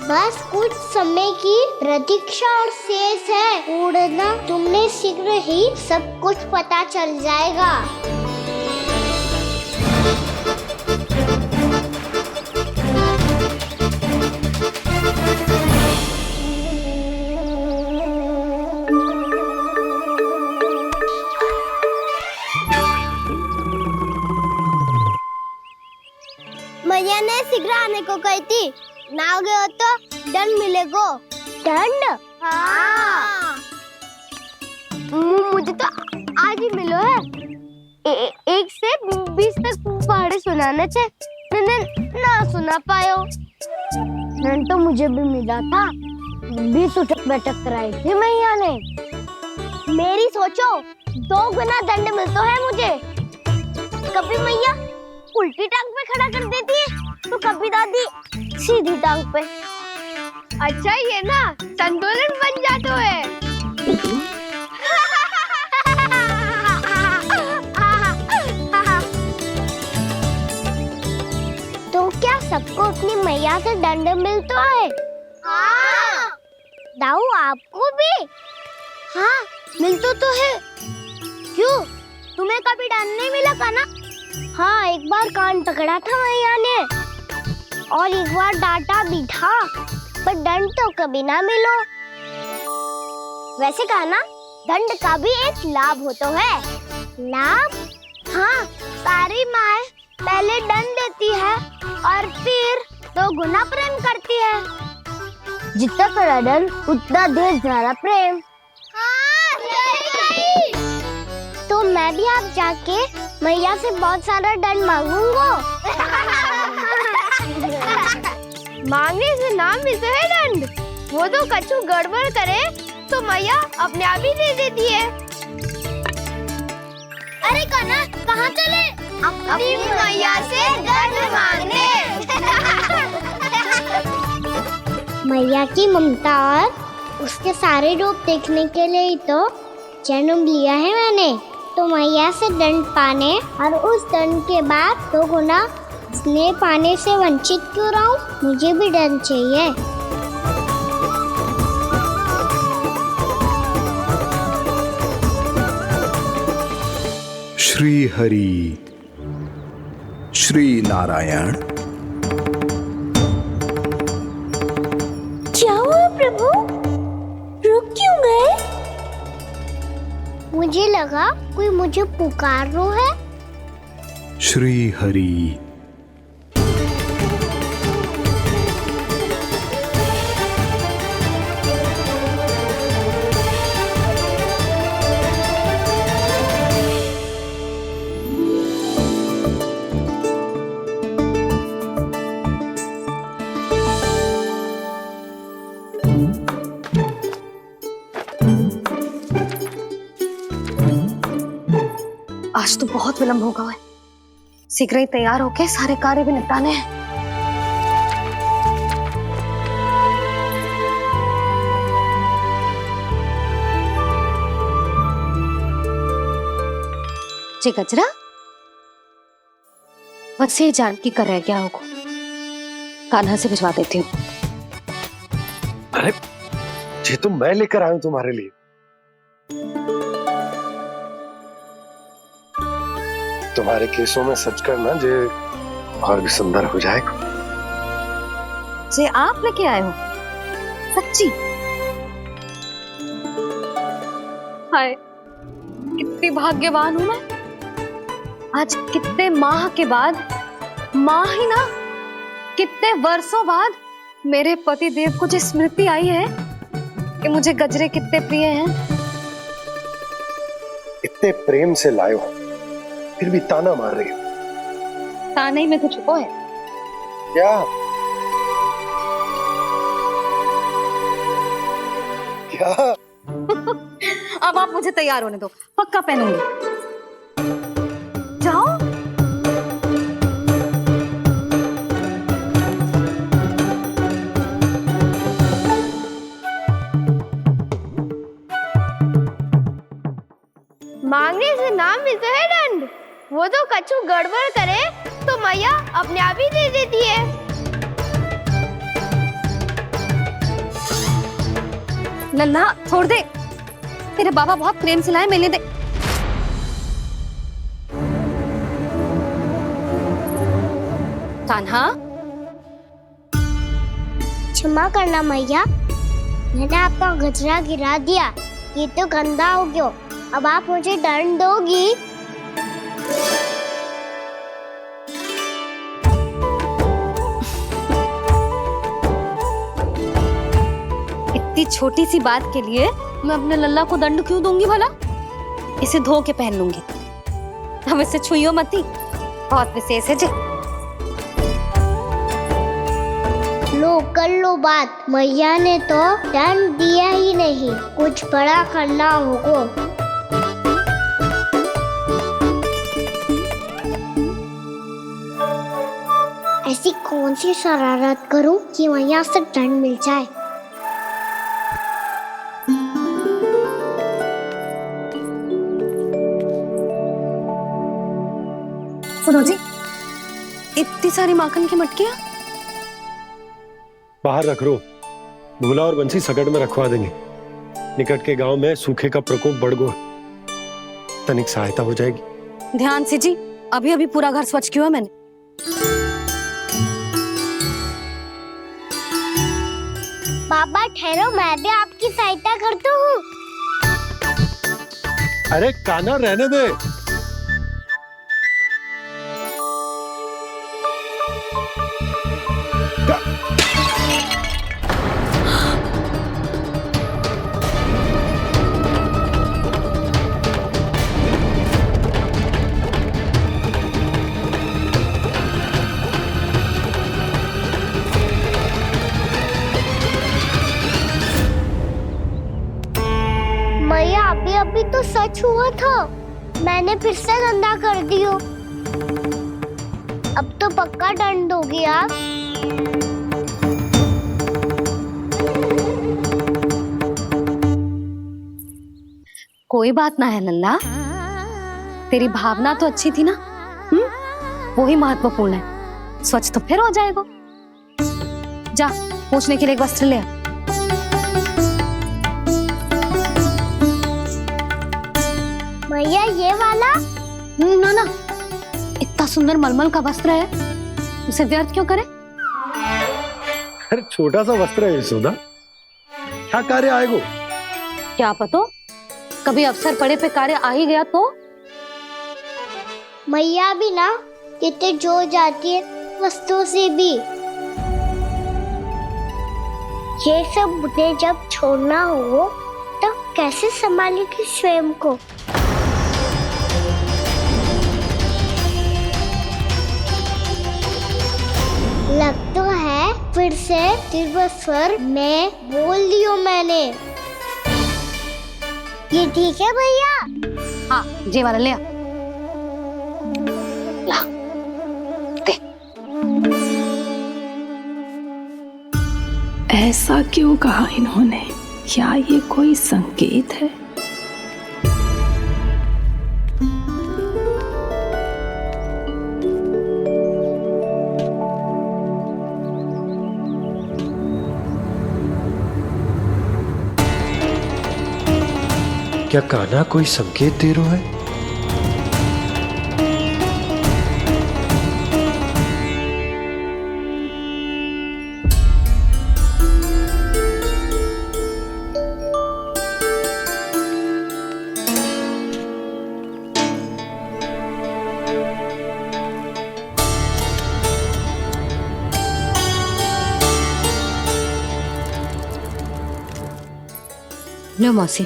बस कुछ समय की प्रतीक्षा और शेष है। उड़ना तुमने शीघ्र ही सब कुछ पता चल जाएगा। मैया ने शीघ्र आने को कही थी, ना आ गए हो तो दंड मिलेगा। दंड? हाँ। मुझे तो आज ही मिलो है। 1 से 20 तक पहाड़े सुनाने थे, ना सुना पायो। दंड तो मुझे भी मिला था, 20 उठक बैठक कराई थी मैया ने। मेरी सोचो 2 गुना दंड मिलता है मुझे। कभी मैया उल्टी टांग पे खड़ा कर देती है तो कभी दादी सीधी टांग पे। अच्छा ये ना संतुलन बन जाता है। तो क्या सबको अपनी मैया से दंड मिलता है? हाँ। दाऊ आपको भी? हाँ मिलता तो है। क्यों, तुम्हें कभी दंड नहीं मिला का ना? हाँ, एक बार कान पकड़ा था मैया ने और एक बार डांटा भी था, पर दंड तो कभी ना मिलो। वैसे कहा ना, दंड का भी एक लाभ होता है। लाभ? हाँ, सारी माँ पहले दंड देती है और फिर 2 गुना प्रेम करती है। जितना बड़ा दंड उतना ढेर सारा प्रेम। हाँ, सही कही। तो मैं भी आप जाके मैया से बहुत सारा दंड मांगूंगा। मांगने से ना मिलता है दंड, वो तो कछु गड़बड़ करे तो मैया अपने आप ही दे देती है। अरे कना, कहाँ चले? अपनी मैया से दंड मांगने। मैया की ममता और उसके सारे रूप देखने के लिए ही तो जन्म लिया है मैंने। तो मैया से दंड पाने और उस दंड के बाद 2 गुना स्नेह पाने से वंचित क्यों रहूं? मुझे भी दंड चाहिए। श्री हरि, श्री नारायण। क्या हुआ प्रभु? रुक क्यों गए? मुझे लगा कोई मुझे पुकार रहा है। श्री हरि। आज तो बहुत विलंब होगा है। शीघ्र ही तैयार होके सारे कार्य भी निपटाने हैं। जी गजरा, बस ये जानकी कर रह गया होगा, कान्हा से भिजवा देती हूँ। अरे ये तो मैं लेकर आया हूं तुम्हारे लिए। तुम्हारे केसों में सच करना जे और भी सुंदर हो जाएगा। जे आप लेके आए हो? सच्ची? हाय, कितनी भाग्यवान हूं मैं। आज कितने माह के बाद, माह ही ना, कितने वर्षों बाद मेरे पति देव को जो स्मृति आई है कि मुझे गजरे कितने प्रिय हैं। इतने प्रेम से लाए हो, फिर भी ताना मार रही हो। ताने में कुछ छुपो है क्या? क्या? अब आप मुझे तैयार होने दो, पक्का पहनूंगी। जाओ। मांगने से ना मिलता है दंड। वो तो कछु गड़बड़ करे तो मैया अपने आप ही दे देती है। लल्ला छोड़ दे, तेरे बाबा बहुत प्रेम से लाए, मिलने दे। कान्हा, क्षमा करना मैया, मैंने आपका गजरा गिरा दिया, ये तो गंदा हो गया। अब आप मुझे दंड दोगी? इतनी छोटी सी बात के लिए मैं अपने लल्ला को दंड क्यों दूंगी भला? इसे धो के पहन लूंगी। हम इसे छुइयो मती, बहुत विशेष है जी। लो कर लो बात, मैया ने तो दंड दिया ही नहीं, कुछ बड़ा करना होगा। ऐसी कौन सी शरारत करूं कि मैया से दंड मिल जाए? सुनो जी, इतनी सारी माखन की मटकियां बाहर रख रो, भूला और बंसी सकट में रखवा देंगे। निकट के गांव में सूखे का प्रकोप बढ़ गया, तनिक सहायता हो जाएगी। ध्यान से जी, अभी अभी पूरा घर स्वच्छ किया मैंने। बाबा ठहरो, मैं भी आपकी सहायता करता हूँ। अरे कान्हा रहने दे। मैया अभी अभी तो सच हुआ था, मैंने फिर से गंदा कर दियो। अब तो पक्का दंड दोगी आप। कोई बात ना है लल्ला, तेरी भावना तो अच्छी थी ना, वही महत्वपूर्ण है। स्वच्छ तो फिर हो जाएगा। जा पूछने के लिए एक वस्त्र ले आ। भैया ये वाला? ना ना, इतना सुंदर मलमल का वस्त्र है, उसे व्यर्थ क्यों करे? अरे छोटा सा वस्त्र है यशोदा, क्या कार्य आएगा? क्या पता, कभी अवसर पड़े पे कार्य आ ही गया तो? मैया भी ना कितने जो जाती है वस्तुओं से भी। ये सब मुझे जब छोड़ना हो तो कैसे संभालेगी स्वयं को? लग तो है फिर से तिरस्वर में बोल दियो मैंने। ये ठीक है भैया? हाँ, ये वाला ले आ। ला, दे। ऐसा क्यों कहा इन्होंने? क्या ये कोई संकेत है? क्या कान्हा कोई संकेत दे रहा है? लो मौसी।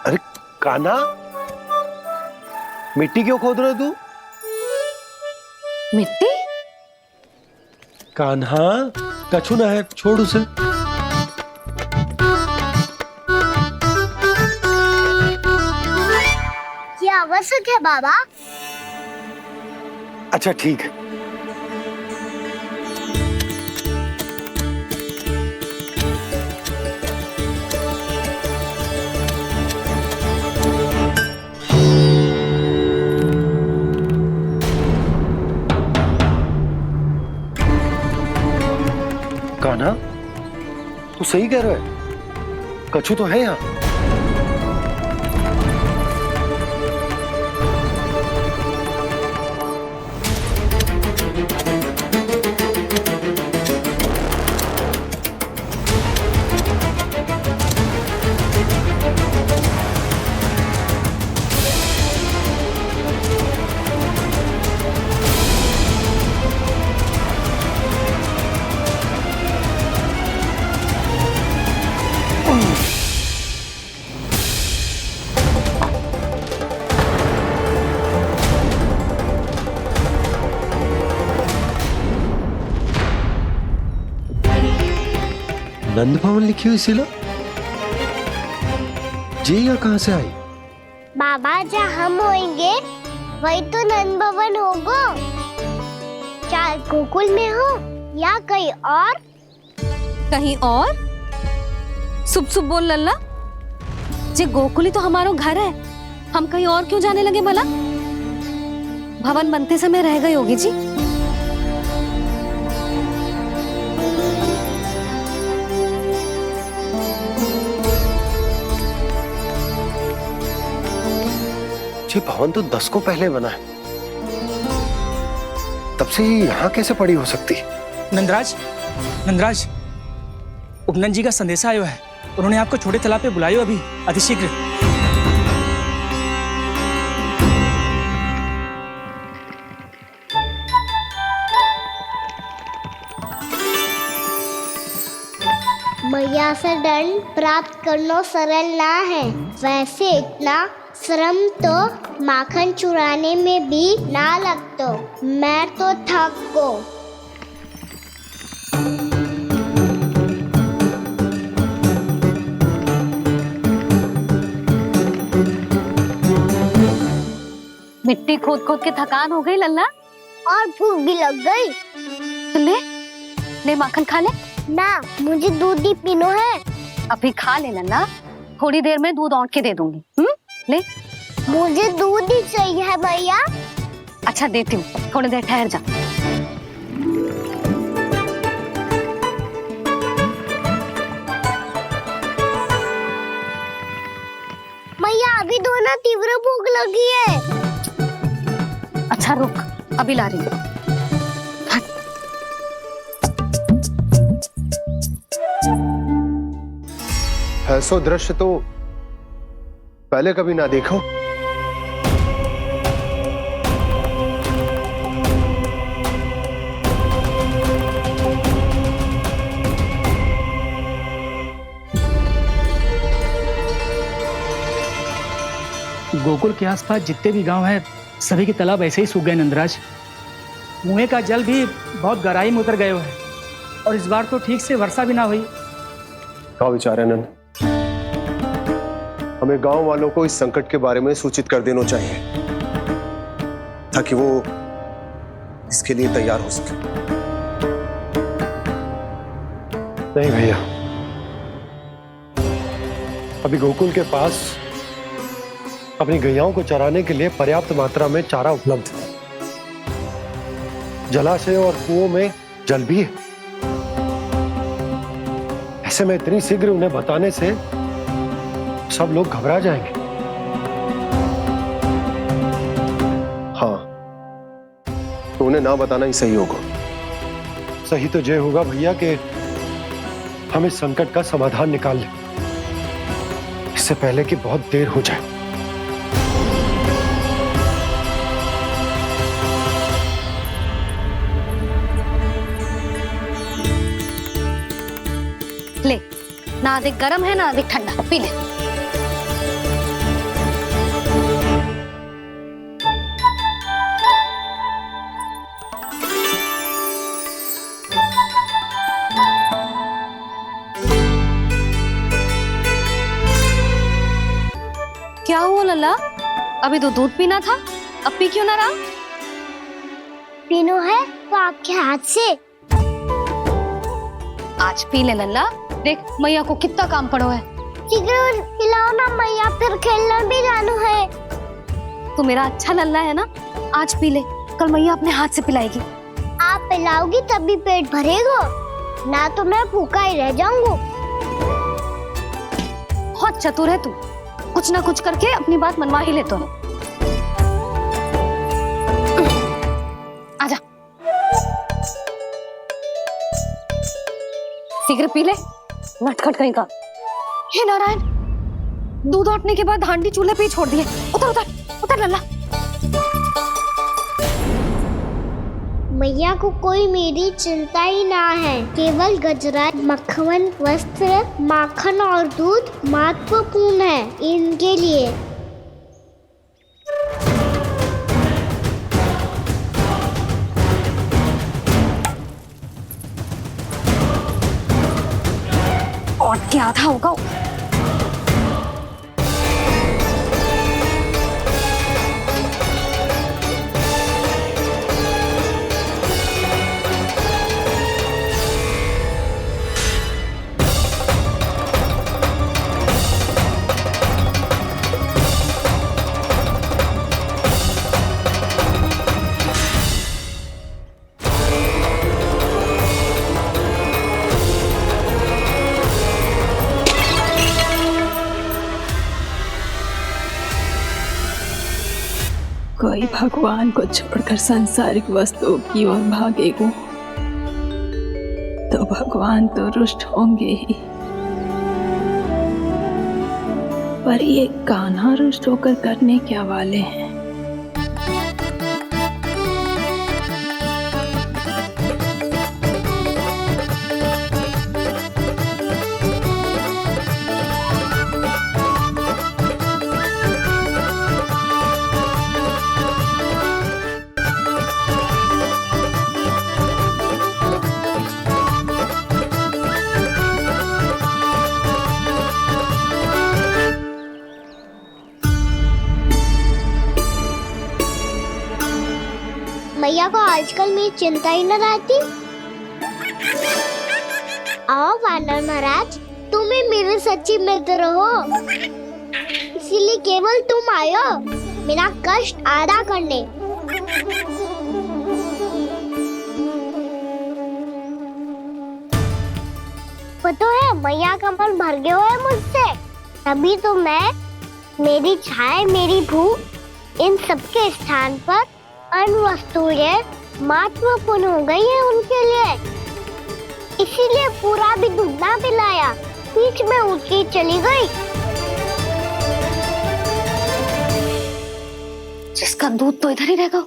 अरे कान्हा, मिट्टी क्यों खोद रहे तू? मिट्टी? कान्हा, कछु ना है, छोड़ उसे। ये आवश्यक है बाबा। अच्छा ठीक है। तू सही कह रहा है, कछु तो है यहाँ। नंद भवन लिखी हुई सिला जी या कहां से आई? बाबा जहाँ हम होंगे वही तो नंद भवन होगा। चाहे गोकुल में हो या कहीं और। कहीं और? सुब सुब बोल लल्ला, जे गोकुल ही तो हमारा घर है, हम कहीं और क्यों जाने लगे भला? भवन बनते समय रह गई होगी जी। जी भवन तो 10 को पहले बना है, तब से ही यहाँ कैसे पड़ी हो सकती? नंदराज, नंदराज, उपनंद जी का संदेशा आयो है। उन्होंने आपको छोटे तालाब पे बुलायो अभी अतिशीघ्र। मैया से दंड प्राप्त करना सरल ना है। वैसे इतना श्रम तो माखन चुराने में भी ना लगतो। मैं तो थक को। मिट्टी खोद खोद के थकान हो गई लल्ला, और भूख भी लग गई। तो ले ले माखन खा ले। ना, मुझे दूध ही पीनो है। अभी खा ले लल्ला, थोड़ी देर में दूध औंट के दे दूंगी। ले। मुझे दूध ही चाहिए है भैया। अच्छा देती हूँ, थोड़ी देर ठहर जा। मैया अभी दोनों तीव्र भूख लगी है। अच्छा रुक, अभी ला रही हूँ। ऐसा दृश्य तो पहले कभी ना देखो। गोकुल के आसपास जितने भी गांव हैं, सभी के तालाब ऐसे ही सूख गए नंदराज। कुएं का जल भी बहुत गहराई में उतर गए है, और इस बार तो ठीक से वर्षा भी ना हुई। क्या विचार है नंद? हमें गांव वालों को इस संकट के बारे में सूचित कर देना चाहिए, ताकि वो इसके लिए तैयार हो सके। नहीं भैया, अभी गोकुल के पास अपनी गैयाओं को चराने के लिए पर्याप्त मात्रा में चारा उपलब्ध है। जलाशय और कुओं में जल भी है। ऐसे में इतनी शीघ्र उन्हें बताने से सब लोग घबरा जाएंगे। हाँ, तो उन्हें ना बताना ही सही होगा। सही तो ये होगा भैया कि हम इस संकट का समाधान निकाल लें, इससे पहले कि बहुत देर हो जाए। ले, ना अधिक गर्म है ना अधिक ठंडा, पी ले। क्या हुआ लल्ला? अभी तो दूध पीना था, अब पी क्यों ना रहा? पीनो है तो आपके हाथ से। आज पी ले लल्ला, देख मैया को कितना काम पड़ो है। शीघ्र पिलाओ ना मैया, फिर खेलना भी जानो है। तू मेरा अच्छा लल्ला है ना, आज पी ले, कल मैया अपने हाथ से पिलाएगी। आप पिलाओगी तभी पेट भरेगा, ना तो मैं भूखा ही रह जाऊंगा। बहुत चतुर है तू, कुछ ना कुछ करके अपनी बात मनवा ही लेता है। आजा, शीघ्र पी ले, नटखट कहीं का। हे नारायण, दूध औटने के बाद हांडी चूल्हे पे ही छोड़ दिए। उतर उतर उतर लल्ला। मैया को कोई मेरी चिंता ही ना है, केवल गजरा, मक्खन, वस्त्र, माखन और दूध महत्वपूर्ण है इनके लिए। और क्या आधा होगा। कोई भगवान को छोड़कर सांसारिक वस्तुओं की ओर भागेगा तो भगवान तो रुष्ट होंगे ही, पर ये कान्हा रुष्ट होकर करने क्या वाले हैं। मैया को आजकल मेरी चिंता ही न रहती। आओ वानर महाराज, तुम ही मेरे सच्ची मित्र हो, इसीलिए केवल तुम आयो मेरा कष्ट आधा करने। पता है मैया का मन भर गया है मुझसे, तभी तो मैं, मेरी छाया, मेरी भूख, इन सबके स्थान पर अन्य वस्तुएं महत्वपूर्ण हो गई है उनके लिए। इसीलिए पूरा भी दूध ना पिलाया, बीच में उठ के चली गई। जिसका दूध तो इधर ही रहेगा।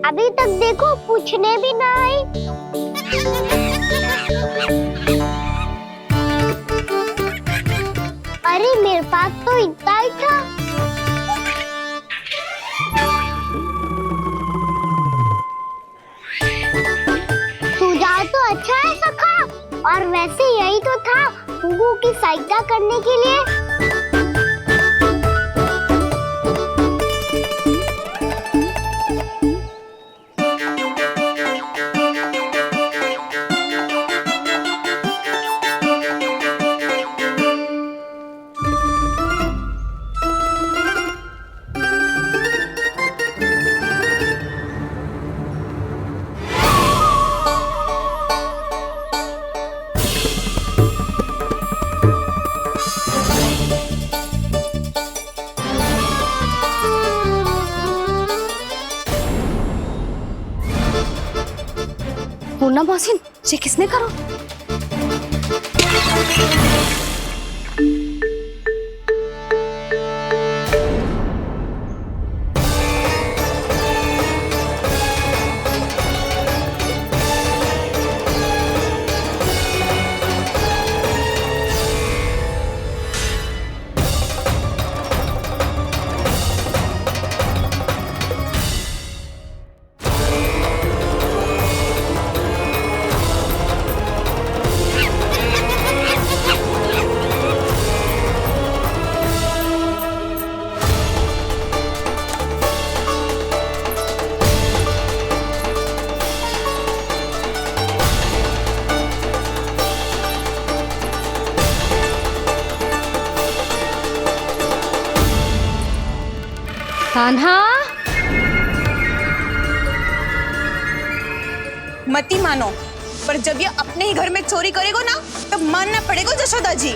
अभी तक देखो पूछने भी ना आई। अरे मेरे पास तो इतना ही था। सुझाव तो अच्छा है सखा, और वैसे यही तो था गुगु की सहायता करने के लिए। पूर्णा मौसी, ये किसने करो? कान्हा, मती मानो, पर जब ये अपने ही घर में चोरी करेगा ना तब मानना पड़ेगा जशोदा जी।